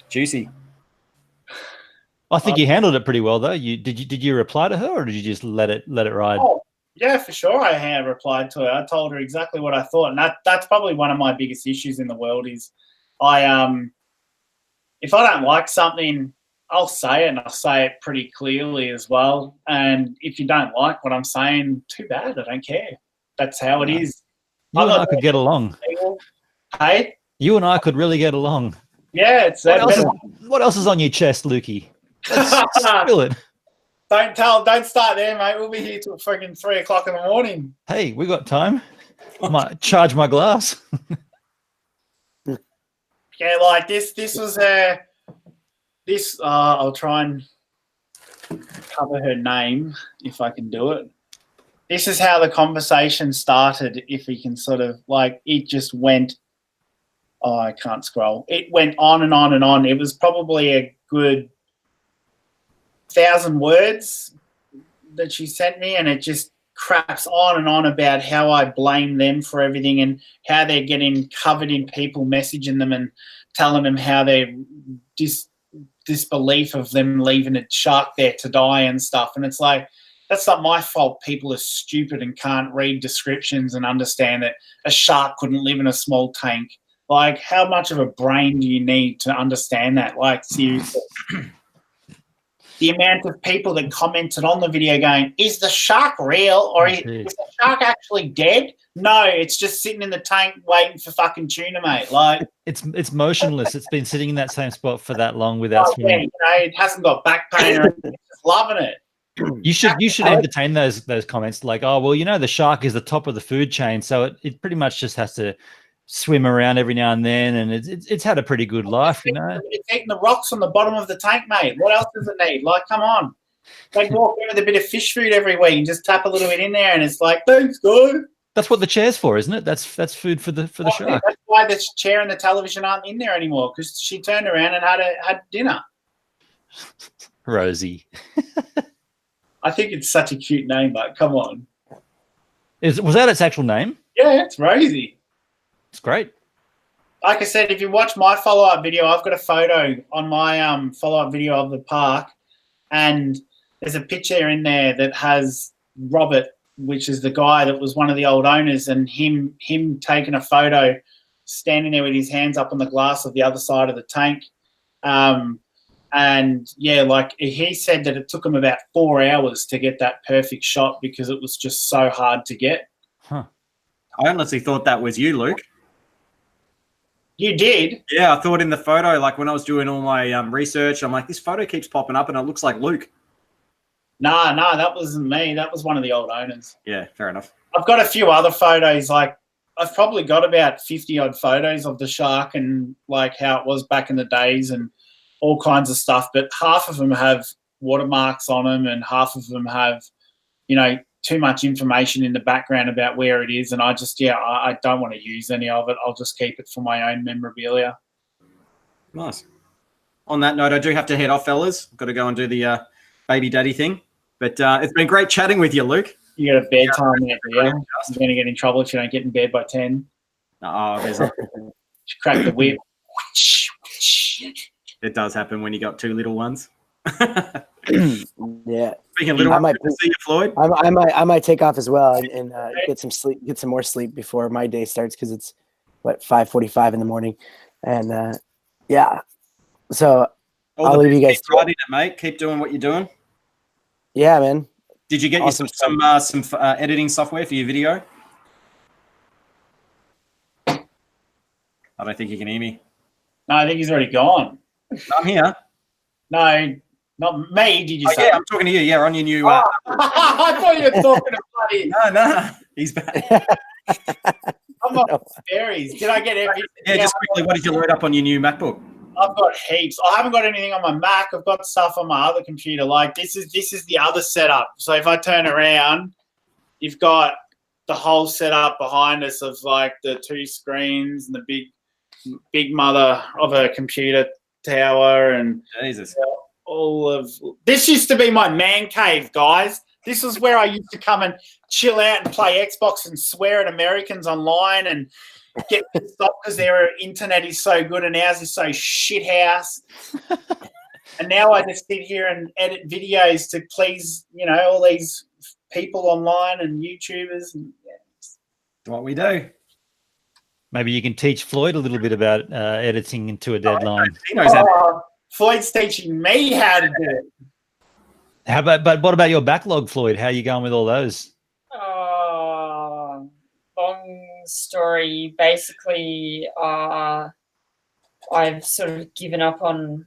Juicy. I think you handled it pretty well, though. Did you reply to her, or did you just let it ride? Oh, yeah, for sure. I had replied to her. I told her exactly what I thought, and that's probably one of my biggest issues in the world is, if I don't like something, I'll say it, and I'll say it pretty clearly as well. And if you don't like what I'm saying, too bad. I don't care. That's how it is. You and I could get along. Hey, you and I could really get along. Yeah, it's what else is on your chest, Lukie? Let's spill it. Don't start there, mate. We'll be here till freaking 3 o'clock in the morning. Hey, we got time. I might charge my glass. Yeah, like this was I'll try and cover her name if I can do it. This is how the conversation started, if we can sort of, like, it just went, I can't scroll. It went on and on and on. It was probably a good 1,000 words that she sent me, and it just craps on and on about how I blame them for everything and how they're getting covered in people messaging them and telling them how they're disbelief of them leaving a shark there to die and stuff. And it's like, that's not my fault. People are stupid and can't read descriptions and understand that a shark couldn't live in a small tank. Like, how much of a brain do you need to understand that? Like, seriously. The amount of people that commented on the video going, is the shark real, or is the shark actually dead? No, it's just sitting in the tank waiting for fucking tuna, mate. Like, it's motionless. It's been sitting in that same spot for that long without swimming. Yeah, it hasn't got back pain or anything. It's just loving it. You should entertain those comments like, oh, well, the shark is the top of the food chain, so it pretty much just has to swim around every now and then, and it's had a pretty good life, It's eating the rocks on the bottom of the tank, mate. What else does it need? Like, come on. They walk in with a bit of fish food every week and just tap a little bit in there, and it's like, thanks, guys. That's what the chair's for, isn't it? That's food for the shark. That's why the chair and the television aren't in there anymore, because she turned around and had dinner. Rosie. I think it's such a cute name, but come on. Was that its actual name? Yeah, it's Rosie. It's great. Like I said, if you watch my follow-up video, I've got a photo on my follow-up video of the park, and there's a picture in there that has Robert, which is the guy that was one of the old owners, and him taking a photo standing there with his hands up on the glass of the other side of the tank. And, yeah, like he said that it took him about 4 hours to get that perfect shot because it was just so hard to get. Huh. I honestly thought that was you, Luke. You did? Yeah, I thought in the photo, like when I was doing all my research, I'm like, this photo keeps popping up and it looks like Luke. No, that wasn't me. That was one of the old owners. Yeah, fair enough. I've got a few other photos. Like, I've probably got about 50-odd photos of the shark and, like, how it was back in the days and all kinds of stuff. But half of them have watermarks on them and half of them have, too much information in the background about where it is. And I just, I don't want to use any of it. I'll just keep it for my own memorabilia. Nice. On that note, I do have to head off, fellas. I've got to go and do the baby daddy thing. But it's been great chatting with you, Luke. You got a bedtime there, yeah? You're going to get in trouble if you don't get in bed by 10. There's Crack the whip. It does happen when you got two little ones. Yeah. Speaking of little ones, good to see you, Floyd. I might take off as well and get some sleep, get some more sleep before my day starts because it's 5:45 in the morning, and so I'll leave you guys. Keep riding it, mate. Keep doing what you're doing. Yeah, man. Did you get awesome some editing software for your video? I don't think you can hear me. No, I think he's already gone. I'm here. No, not me. Did you say? Yeah, I'm talking to you. Yeah, on your new. I thought you were talking to bloody. No, he's back. I'm not fairies. Did I get everything? Yeah, just quickly, what did you load up on your new MacBook? I've got heaps. I haven't got anything on my Mac. I've got stuff on my other computer. Like this is the other setup. So if I turn around, you've got the whole setup behind us of like the 2 screens and the big mother of a computer tower and Jesus. all of this used to be my man cave, guys. This is where I used to come and chill out and play Xbox and swear at Americans online and get pissed off because their internet is so good and ours is so shit house. And now I just sit here and edit videos to please, all these people online and YouTubers. And, That's what we do. Maybe you can teach Floyd a little bit about editing into a deadline. He knows how. Floyd's teaching me how to do it. But what about your backlog, Floyd? How are you going with all those? Long story. Basically, I've sort of given up on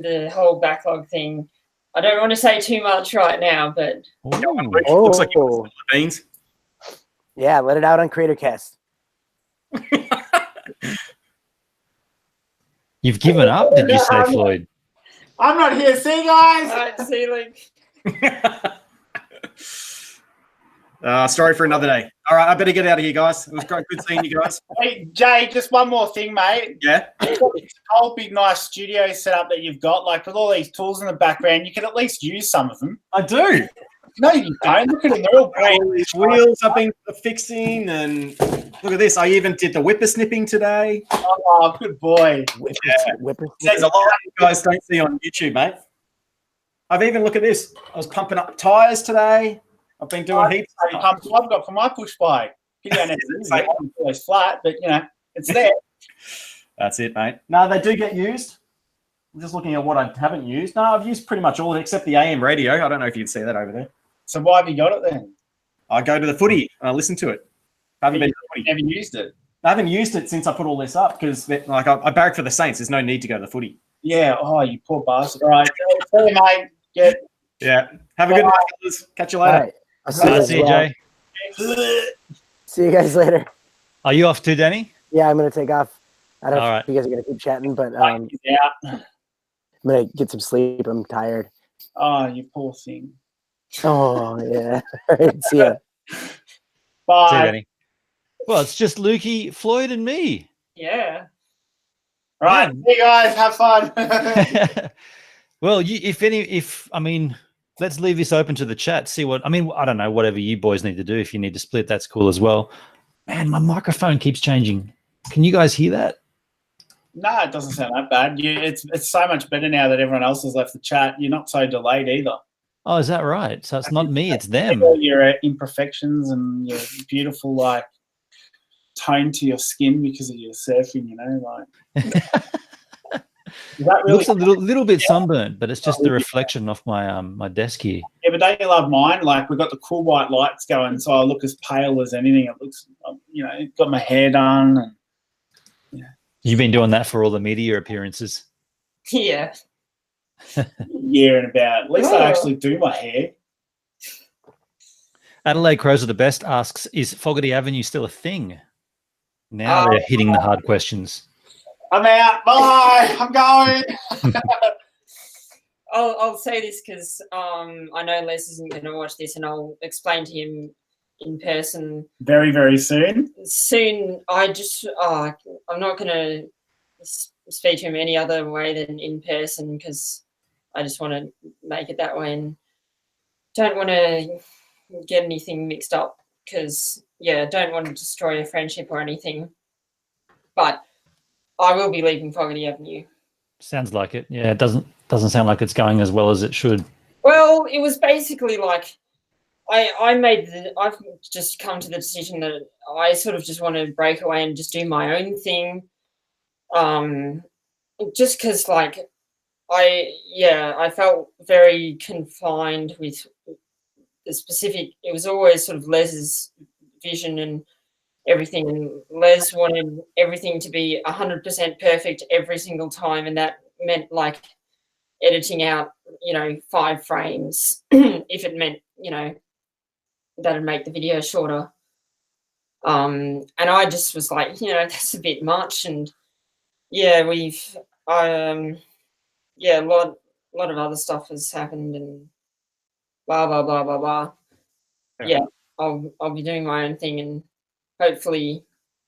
the whole backlog thing. I don't want to say too much right now, but Looks like you're the beans. Yeah, let it out on CreatorCast. You've given up, did you say, Floyd? I'm not here. See, guys? all right, see, like, Story for another day. All right, I better get out of here, guys. It was great, good seeing you guys. Hey, Jay, just one more thing, mate. Yeah. This whole big, nice studio setup that you've got, like with all these tools in the background, you can at least use some of them. I do. No, you don't. Look at them. They're all great. All these wheels I've been fixing, and look at this. I even did the whippersnipping today. Oh, good boy. There's a lot you guys don't see on YouTube, mate. I've even, look at this. I was pumping up tires today. I've been doing heaps. I've got for my push bike. You don't have to use it. It's always flat, but, it's there. That's it, mate. No, they do get used. I'm just looking at what I haven't used. No, I've used pretty much all of it except the AM radio. I don't know if you can see that over there. So why have you got it then? I go to the footy and I listen to it. I haven't been to the footy. Never used it. I haven't used it since I put all this up because I barrack for the Saints. There's no need to go to the footy. Yeah. Oh, you poor bastard. All right. See you, mate. Yeah. Have a good night, fellas. Catch you later. All right. I'll see you, Jay. See you guys later. Are you off too, Danny? Yeah, I'm going to take off. I don't know All if right. you guys are going to keep chatting, but Yeah. I'm going to get some sleep. I'm tired. Oh, you poor thing. Oh, yeah. All right. See ya. Bye. See you, Danny. Well, it's just Lukie, Floyd, and me. yeah. All right. See you guys. Have fun. Well, let's leave this open to the chat. See I don't know, whatever you boys need to do. If you need to split, that's cool as well. Man, my microphone keeps changing. Can you guys hear that? No, it doesn't sound that bad. It's so much better now that everyone else has left the chat. You're not so delayed either. Oh, is that right? So it's not me, it's them. All your imperfections and your beautiful tone to your skin because of your surfing. Is that It really looks a little bit sunburnt, but it's just the reflection off my my desk here. Yeah, but don't you love mine? Like we've got the cool white lights going, so I look as pale as anything. It looks, got my hair done. And, You've been doing that for all the media appearances. Yeah. year and about. At least I actually do my hair. Adelaide Crows are the best asks, is Fogarty Avenue still a thing? Now they're hitting the hard questions. I'm out. Bye. I'm going. I'll say this because I know Les isn't going to watch this, and I'll explain to him in person Very, very soon. soon. I'm not going to speak to him any other way than in person because I just want to make it that way and don't want to get anything mixed up because, don't want to destroy a friendship or anything. But I will be leaving Fogarty Avenue. Sounds like it. Yeah, it doesn't sound like it's going as well as it should. Well, it was basically like I've just come to the decision that I sort of just want to break away and just do my own thing. Just because I felt very confined with the specific. It was always sort of Les's vision and everything, and Les wanted everything to be 100% perfect every single time, and that meant editing out 5 frames if it meant that'd make the video shorter. And I just was like, that's a bit much, and we've a lot of other stuff has happened and blah blah blah blah blah. Yeah, I'll be doing my own thing, and hopefully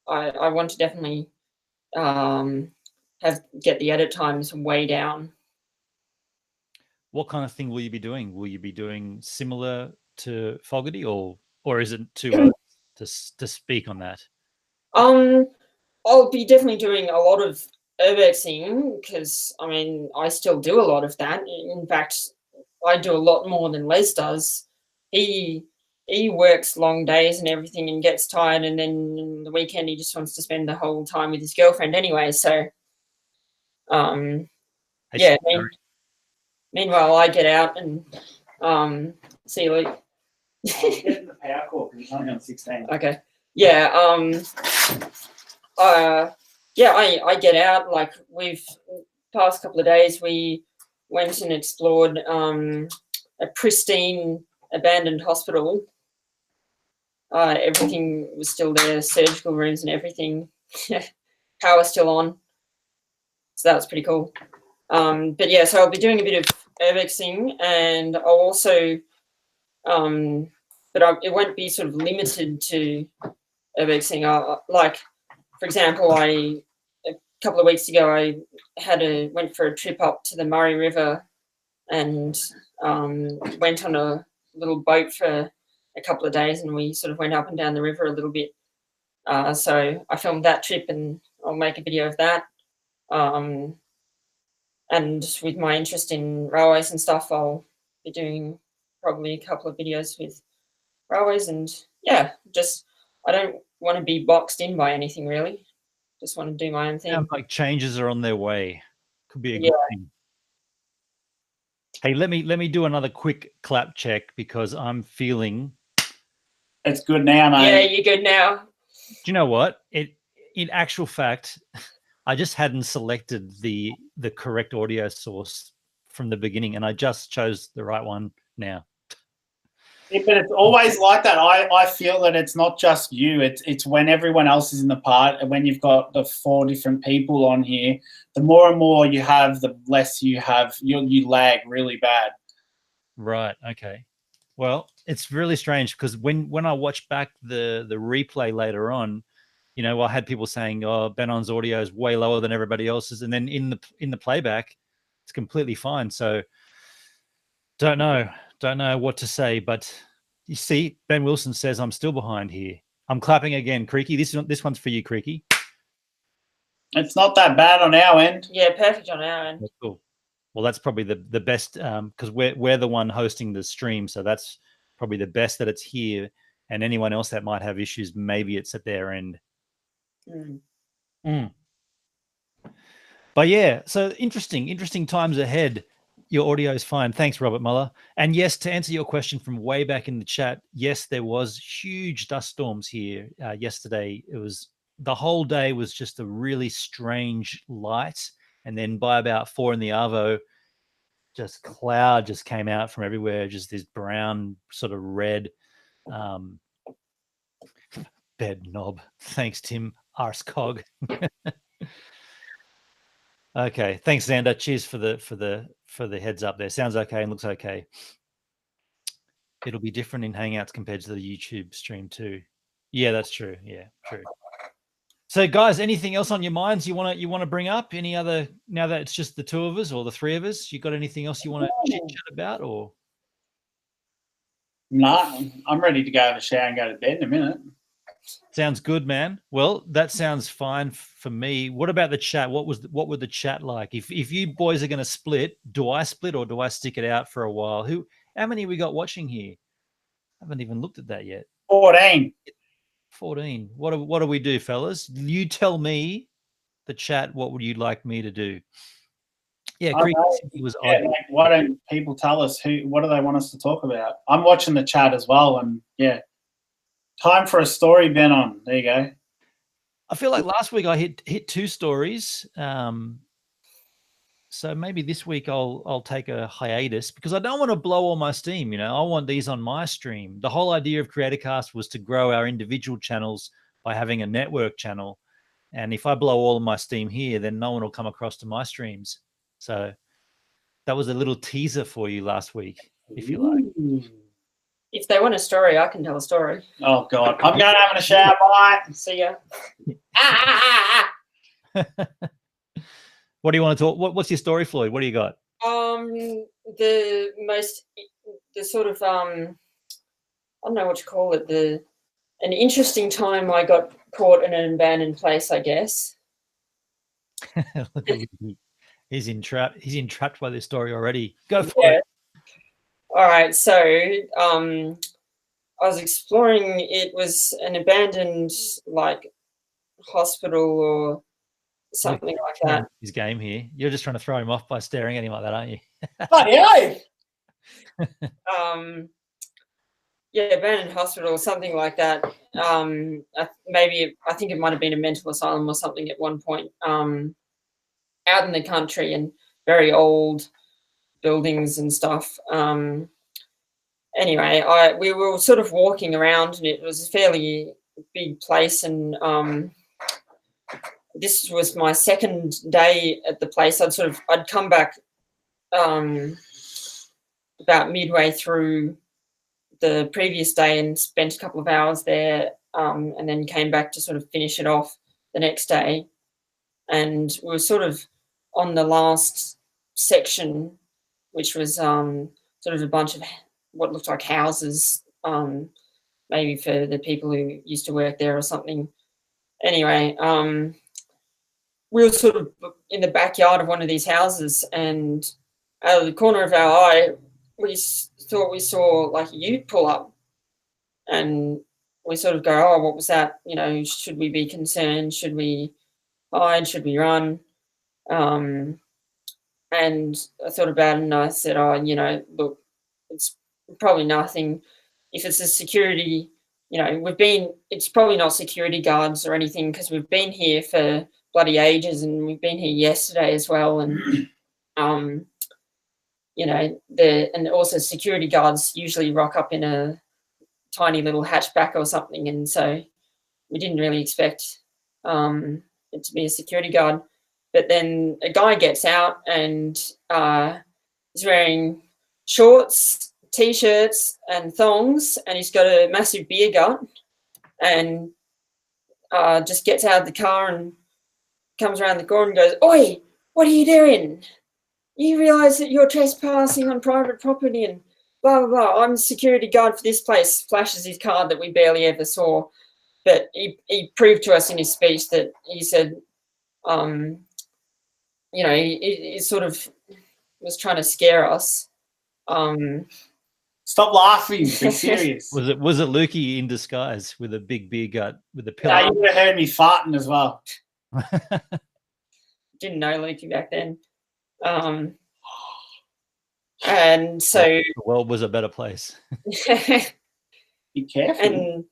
I want to definitely get the edit times way down. What kind of thing will you be doing? Will you be doing similar to Fogarty, or is it too early to speak on that? I'll be definitely doing a lot of urbexing because I mean I still do a lot of that. In fact, I do a lot more than Les does. He works long days and everything and gets tired, and then the weekend he just wants to spend the whole time with his girlfriend anyway. So, yeah. Meanwhile, I get out and see Luke. Getting the power cord because it's only on 16. Okay. Yeah. I get out. Like we've past couple of days, we went and explored a pristine abandoned hospital. Everything was still there, surgical rooms and everything. Power still on, so that was pretty cool. But yeah, so I'll be doing a bit of urbexing, and I'll also, it won't be sort of limited to urbexing. Like, for example, a couple of weeks ago, I went for a trip up to the Murray River, and went on a little boat for a couple of days, and we sort of went up and down the river a little bit. So I filmed that trip, and I'll make a video of that. And with my interest in railways and stuff, I'll be doing probably a couple of videos with railways. And yeah, just I don't want to be boxed in by anything really. Just want to do my own thing. Sounds like changes are on their way. Could be a good thing. Hey, let me do another quick clap check because I'm feeling it's good now, mate. Yeah, you're good now. Do you know what? In actual fact, I just hadn't selected the correct audio source from the beginning, and I just chose the right one now. Yeah, but it's always like that. I feel that it's not just you. It's when everyone else is in the part, and when you've got the 4 different people on here, the more and more you have, the less you have. You lag really bad. Right. Okay. Well, it's really strange because when I watch back the replay later on, you know, I had people saying, "Oh, Benon's audio is way lower than everybody else's," and then in the playback, it's completely fine. So, don't know what to say. But you see, Ben Wilson says I'm still behind here. I'm clapping again, Creaky. This one's for you, Creaky. It's not that bad on our end. Yeah, perfect on our end. That's cool. Well, that's probably the best because we're the one hosting the stream, so that's probably the best that it's here. And anyone else that might have issues, maybe it's at their end. But yeah, so interesting times ahead. Your audio is fine. Thanks, Robert Muller. And yes, to answer your question from way back in the chat, yes, there was huge dust storms here yesterday. It was the whole day was just a really strange light. And then by about 4 in the arvo, just cloud just came out from everywhere, just this brown sort of red bed knob. Thanks, Tim Arscog. Okay, thanks, Xander. Cheers for the heads up there. Sounds okay and looks okay. It'll be different in Hangouts compared to the YouTube stream too. Yeah, that's true. Yeah, true. So, guys, anything else on your minds you want to bring up? Any other, now that it's just the 2 of us or the 3 of us? You got anything else you want to chit chat about, or? No, I'm ready to go have a shower and go to bed in a minute. Sounds good, man. Well, that sounds fine for me. What about the chat? What would the chat like? If you boys are going to split, do I split or do I stick it out for a while? How many we got watching here? I haven't even looked at that yet. 14. 14. What do we do, fellas? You tell me, the chat, what would you like me to do? Yeah, why don't people tell us what do they want us to talk about? I'm watching the chat as well, and yeah. Time for a story, Ben on. There you go. I feel like last week I hit 2 stories. So maybe this week I'll take a hiatus because I don't want to blow all my steam. You know, I want these on my stream. The whole idea of CreatorCast was to grow our individual channels by having a network channel. And if I blow all of my steam here, then no one will come across to my streams. So that was a little teaser for you last week, if you like. If they want a story, I can tell a story. Oh God, I'm going to have a shower. Bye. See ya. What do you want to talk? What's your story, Floyd? What do you got? The sort of I don't know what you call it. An interesting time I got caught in an abandoned place, I guess. He's entrapped by this story already. Go for it. All right, so I was exploring. It was an abandoned like hospital or something like that. His game here. You're just trying to throw him off by staring at him like that, aren't you? Bloody Yeah, abandoned hospital or something like that. I think it might have been a mental asylum or something at one point. Out in the country and very old buildings and stuff. Anyway, we were sort of walking around, and it was a fairly big place, and this was my second day at the place. I'd come back about midway through the previous day and spent a couple of hours there, and then came back to sort of finish it off the next day. And we were sort of on the last section, which was sort of a bunch of what looked like houses, maybe for the people who used to work there or something. Anyway, we were sort of in the backyard of one of these houses, and out of the corner of our eye, we thought we saw like a ute pull up, and we sort of go, oh, what was that? You know, should we be concerned? Should we hide? Should we run? And I thought about it, and I said, oh, you know, look, it's probably nothing. If it's a security, you know, it's probably not security guards or anything, because we've been here for bloody ages, and we've been here yesterday as well. And, you know, and also security guards usually rock up in a tiny little hatchback or something. And so we didn't really expect it to be a security guard. But then a guy gets out and is wearing shorts, T-shirts and thongs, and he's got a massive beer gut, and just gets out of the car and comes around the corner and goes, oi, what are you doing? You realise that you're trespassing on private property and blah, blah, blah. I'm the security guard for this place. Flashes his card that we barely ever saw. But he proved to us in his speech that he said, you know, he sort of was trying to scare us. Stop laughing. Be serious. Was it Lukie in disguise with a big beer gut with a pillow? No, you would have heard me farting as well. Didn't know Lukie back then. And so the world was a better place. Be careful. And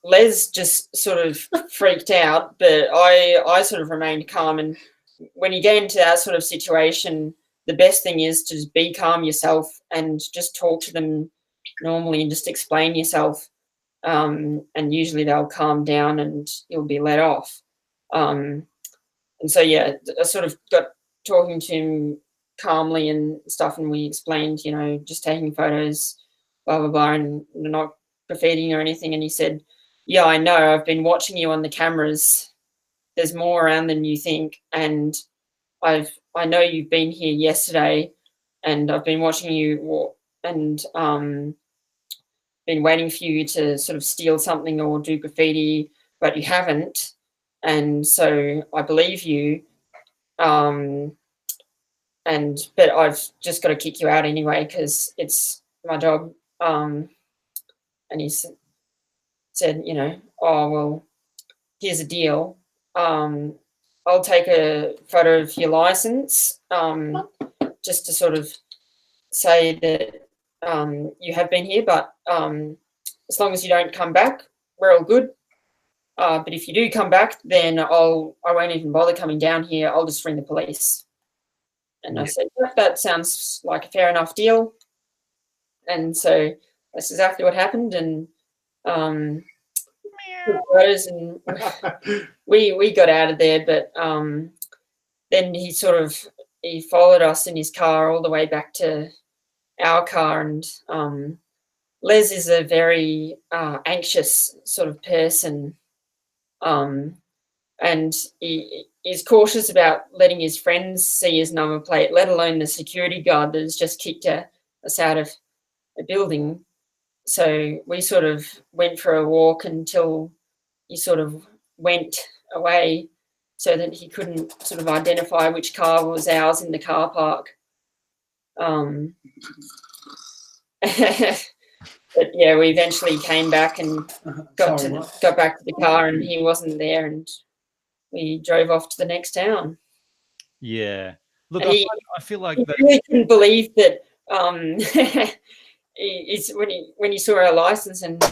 Les just sort of freaked out, but I sort of remained calm. And when you get into that sort of situation, the best thing is to just be calm yourself and just talk to them normally and just explain yourself. And usually they'll calm down and you'll be let off. And so, yeah, I sort of got talking to him calmly and stuff, and we explained, you know, just taking photos, blah, blah, blah, and not graffitiing or anything. And he said, yeah, I know, I've been watching you on the cameras. There's more around than you think. And I know you've been here yesterday, and I've been watching you walk, and been waiting for you to sort of steal something or do graffiti, but you haven't. And so I believe you. But I've just got to kick you out anyway because it's my job. And he said, you know, oh, well, here's a deal. I'll take a photo of your license just to sort of say that you have been here, but as long as you don't come back, we're all good. But if you do come back, then I won't even bother coming down here. I'll just ring the police. And I said, yep, that sounds like a fair enough deal. And so that's exactly what happened. And and we got out of there. But then he followed us in his car all the way back to our car, and Les is a very anxious sort of person, and he is cautious about letting his friends see his number plate, let alone the security guard that has just kicked us out of a building. So we sort of went for a walk until he sort of went away so that he couldn't sort of identify which car was ours in the car park. But yeah, we eventually came back and got back to the car, and he wasn't there, and we drove off to the next town. Yeah. Look, And I feel like he really couldn't believe that. It's when he saw our license and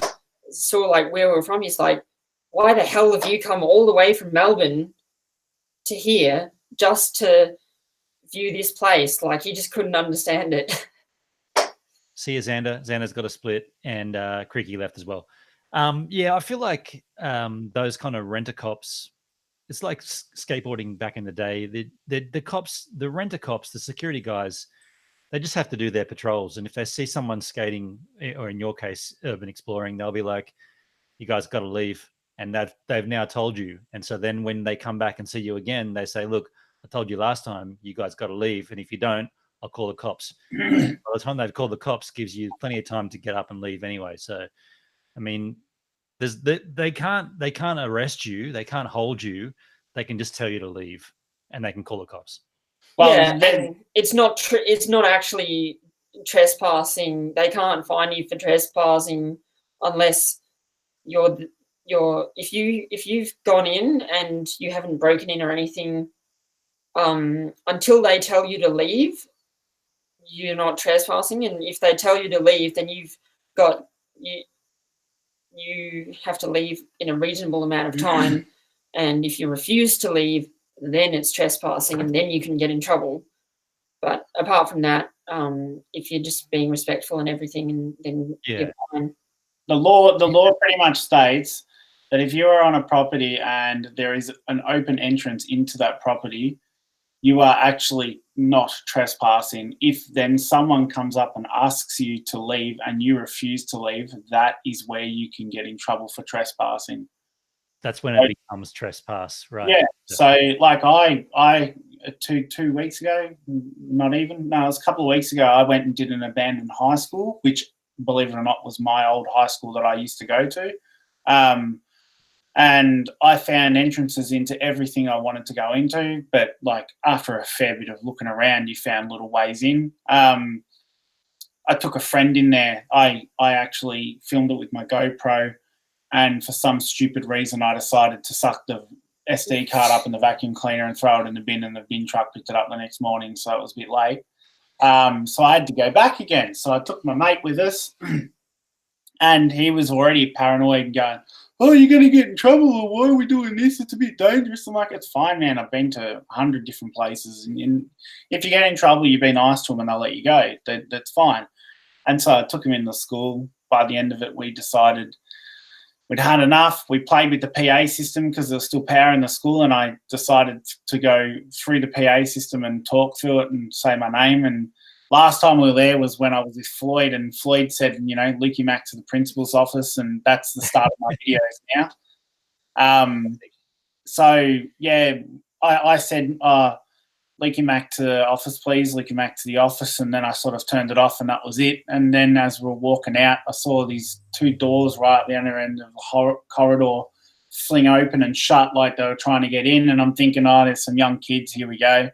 saw like where we were from, he's like, "Why the hell have you come all the way from Melbourne to here just to view this place?" Like, he just couldn't understand it. See you, Xander. Xander's got a split, and Creaky left as well. Yeah, I feel like those kind of rent-a-cops, it's like skateboarding back in the day. The cops, the rent-a-cops, the security guys, they just have to do their patrols. And if they see someone skating, or in your case, urban exploring, they'll be like, you guys got to leave. And they've now told you. And so then when they come back and see you again, they say, look, I told you last time, you guys got to leave. And if you don't, I'll call the cops. By the time they've called the cops, gives you plenty of time to get up and leave anyway. So, I mean, they can't arrest you. They can't hold you. They can just tell you to leave, and they can call the cops. Well, yeah, and it's not actually trespassing. They can't fine you for trespassing unless if you've gone in and you haven't broken in or anything, until they tell you to leave, you're not trespassing. And if they tell you to leave, then you have to leave in a reasonable amount of time. And if you refuse to leave, then it's trespassing, and then you can get in trouble. But apart from that, if you're just being respectful and everything, then you're fine. The law pretty much states that if you are on a property and there is an open entrance into that property, you are actually not trespassing. If then someone comes up and asks you to leave and you refuse to leave, that is where you can get in trouble for trespassing. That's when it becomes trespass, right? Yeah. So like I 2 weeks ago, not even, no, it was a couple of weeks ago, I went and did an abandoned high school, which, believe it or not, was my old high school that I used to go to. And I found entrances into everything I wanted to go into, but like after a fair bit of looking around, you found little ways in. I took a friend in there. I actually filmed it with my GoPro, and for some stupid reason, I decided to suck the SD card up in the vacuum cleaner and throw it in the bin, and the bin truck picked it up the next morning, so it was a bit late. So I had to go back again. So I took my mate with us, and he was already paranoid, going, "Oh, you're going to get in trouble, or why are we doing this? It's a bit dangerous." I'm like, "It's fine, man. I've been to 100 different places, and if you get in trouble, you be nice to them and they'll let you go. That's fine." And so I took him in the school. By the end of it, we decided we'd had enough. We played with the PA system because there was still power in the school, and I decided to go through the PA system and talk through it and say my name. And last time we were there was when I was with Floyd, and Floyd said, Lukie Mc to the principal's office, and that's the start of my videos now. So, yeah, I said, Lukie Mc to the office, please, Lukie Mc to the office, and then I sort of turned it off, and that was it. And then as we were walking out, I saw these two doors right at the other end of the corridor fling open and shut like they were trying to get in, and I'm thinking, oh, there's some young kids, here we go.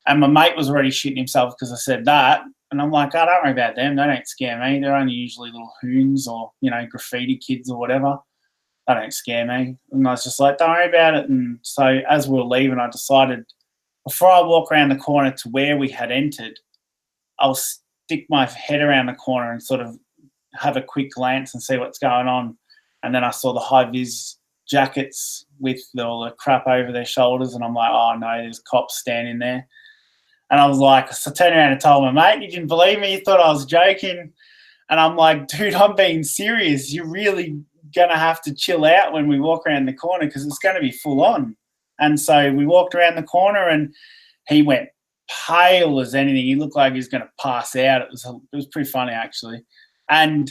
And my mate was already shitting himself because I said that. And I'm like, oh, don't worry about them. They don't scare me. They're only usually little hoons or, graffiti kids or whatever. They don't scare me. And I was just like, don't worry about it. And so as we were leaving, I decided before I walk around the corner to where we had entered, I'll stick my head around the corner and sort of have a quick glance and see what's going on. And then I saw the high-vis jackets with all the crap over their shoulders, and I'm like, oh, no, there's cops standing there. And I was like, so I turned around and told my mate, he didn't believe me. He thought I was joking. And I'm like, dude, I'm being serious. You're really going to have to chill out when we walk around the corner because it's going to be full on. And so we walked around the corner, and he went pale as anything. He looked like he was going to pass out. It was pretty funny, actually. And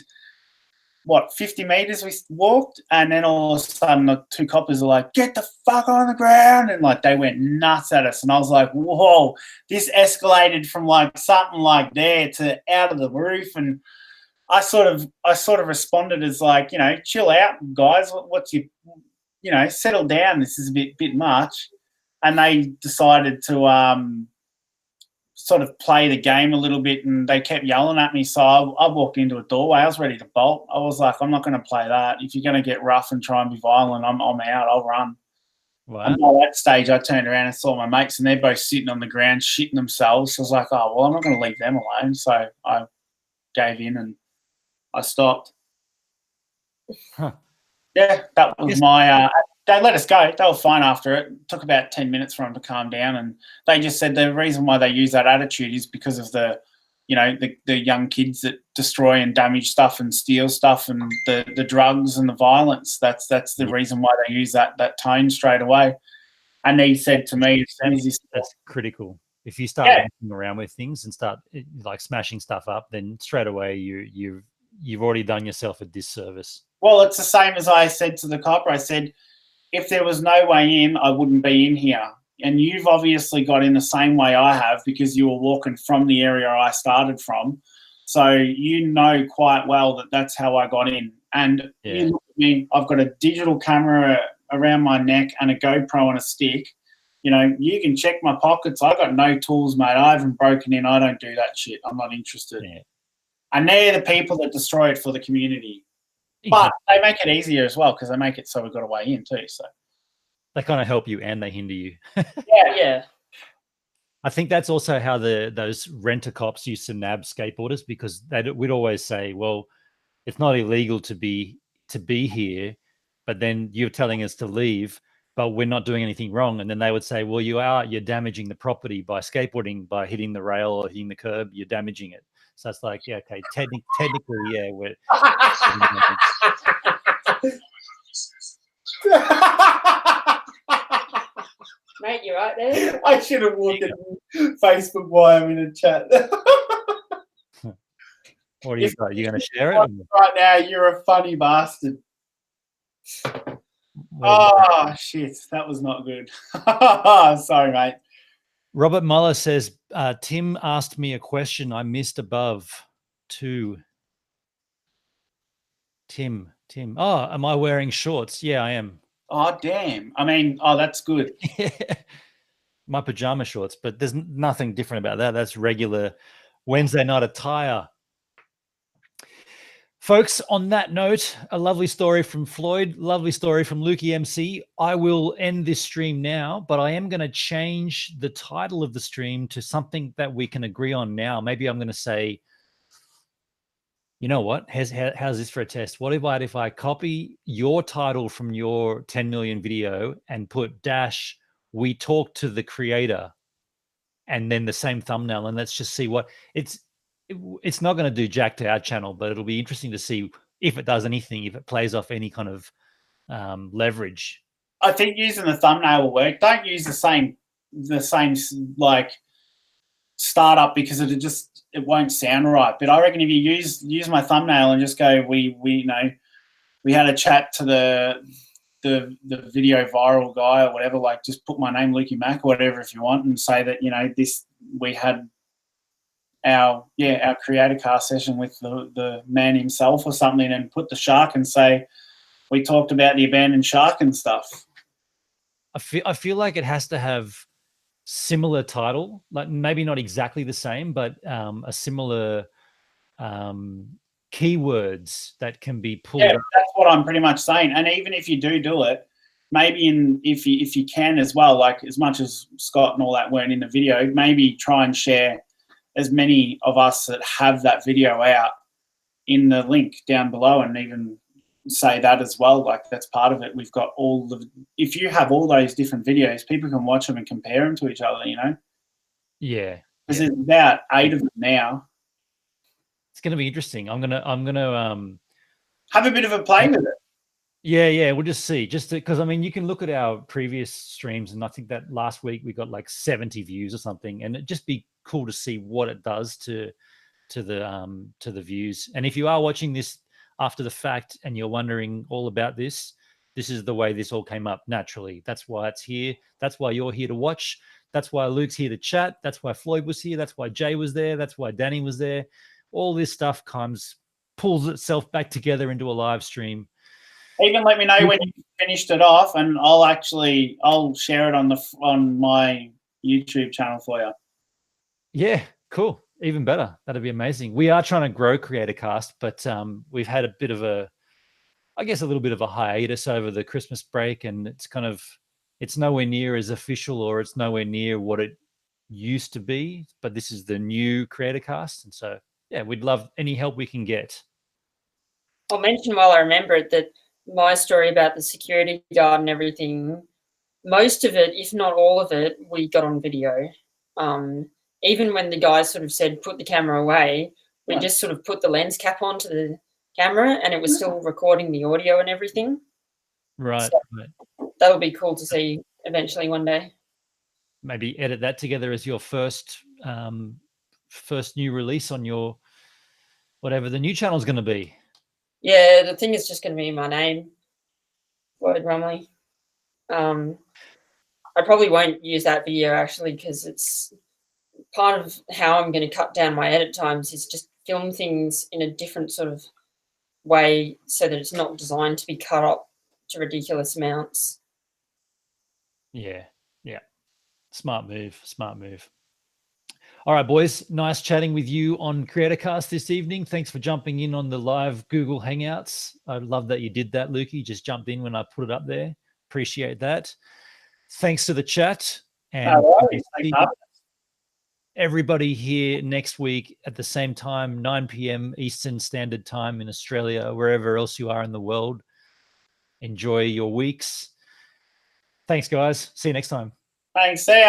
what, 50 meters we walked, and then all of a sudden the two coppers are like, "Get the fuck on the ground," and like they went nuts at us, and I was like, "Whoa!" This escalated from like something like there to out of the roof, and I sort of responded as like, chill out, guys. What's your, settle down. This is a bit much, and they decided to sort of play the game a little bit, and they kept yelling at me. So I walked into a doorway. I was ready to bolt. I was like, I'm not going to play that. If you're going to get rough and try and be violent, I'm out. I'll run. Wow. And by that stage, I turned around and saw my mates, and they're both sitting on the ground shitting themselves. So I was like, oh, well, I'm not going to leave them alone. So I gave in and I stopped. Huh. Yeah, that was my they let us go. They were fine after it. It took about 10 minutes for them to calm down, and they just said the reason why they use that attitude is because of the young kids that destroy and damage stuff and steal stuff, and the drugs and the violence. That's the reason why they use that tone straight away. And he said to me, that's critical. If you start messing around with things and start like smashing stuff up, then straight away you've already done yourself a disservice. Well, it's the same as I said to the copper. I said, if there was no way in, I wouldn't be in here. And you've obviously got in the same way I have, because you were walking from the area I started from. So you know quite well that that's how I got in. And you look at me, I've got a digital camera around my neck and a GoPro on a stick. You can check my pockets. I got no tools, mate. I haven't broken in. I don't do that shit. I'm not interested. Yeah. And they're the people that destroy it for the community. But they make it easier as well, because they make it so we've got a way in too. So they kind of help you and they hinder you. Yeah. I think that's also how those renter cops used to nab skateboarders, because we'd always say, well, it's not illegal to be here, but then you're telling us to leave, but we're not doing anything wrong. And then they would say, well, you're damaging the property by skateboarding, by hitting the rail or hitting the curb, you're damaging it. So it's like, yeah, okay, technically, yeah, we're. Mate, you right there? I should have walked in Facebook while I'm in a chat. What do you got? You going to share it? Right now, you're a funny bastard. Oh, shit. That was not good. Sorry, mate. Robert Muller says, Tim asked me a question I missed above too. Tim. Oh, am I wearing shorts? Yeah, I am. Oh, damn. I mean, that's good. My pajama shorts, but there's nothing different about that. That's regular Wednesday night attire. Folks, on that note, a lovely story from Floyd, lovely story from Lukie MC. I will end this stream now, but I am going to change the title of the stream to something that we can agree on now. Maybe I'm going to say, you know what? How's this for a test? What about if I copy your title from your 10 million video and put - we talk to the creator, and then the same thumbnail, and let's just see what it's not going to do jack to our channel, but it'll be interesting to see if it does anything, if it plays off any kind of leverage. I think using the thumbnail will work. Don't use the same like startup, because it won't sound right. But I reckon if you use my thumbnail and just go, we had a chat to the video viral guy or whatever, like just put my name, Lukie Mc, or whatever if you want, and say that we had our creator cast session with the man himself or something, and put the shark and say we talked about the abandoned shark and stuff. I feel like it has to have similar title, like maybe not exactly the same, but a similar keywords that can be pulled up. That's what I'm pretty much saying. And even if you do it, maybe if you can as well, like as much as Scott and all that weren't in the video, maybe try and share as many of us that have that video out in the link down below, and even say that as well. Like that's part of it. We've got if you have all those different videos, people can watch them and compare them to each other, Yeah. Because there's about 8 of them now. It's going to be interesting. I'm gonna have a bit of a play with it. Yeah, we'll just see. Just because I mean, you can look at our previous streams, and I think that last week we got like 70 views or something, and it'd just be cool to see what it does to the views. And if you are watching this after the fact and you're wondering all about this, this is the way this all came up naturally. That's why it's here. That's why you're here to watch. That's why Luke's here to chat. That's why Floyd was here. That's why Jay was there. That's why Danny was there. All this stuff pulls itself back together into a live stream. Even let me know when you finished it off, and I'll share it on my YouTube channel for you. Yeah, cool. Even better. That'd be amazing. We are trying to grow Creator Cast, but we've had a little bit of a hiatus over the Christmas break, and it's nowhere near as official, or it's nowhere near what it used to be. But this is the new Creator Cast, and so yeah, we'd love any help we can get. I'll mention while I remember it that my story about the security guard and everything, most of it, if not all of it, we got on video. Even when the guys sort of said, put the camera away, we just sort of put the lens cap onto the camera and it was still recording the audio and everything. Right. So right. That'll be cool to see eventually one day. Maybe edit that together as your first new release on your, whatever the new channel is going to be. Yeah, the thing is just going to be my name, Floyd Rumley. I probably won't use that video actually, because it's part of how I'm going to cut down my edit times is just film things in a different sort of way so that it's not designed to be cut up to ridiculous amounts. Yeah. Smart move. All right, boys. Nice chatting with you on CreatorCast this evening. Thanks for jumping in on the live Google Hangouts. I love that you did that, Lukie. You just jumped in when I put it up there. Appreciate that. Thanks to the chat. And everybody here next week at the same time, 9 p.m. Eastern Standard Time in Australia, wherever else you are in the world. Enjoy your weeks. Thanks, guys. See you next time. Thanks. See ya.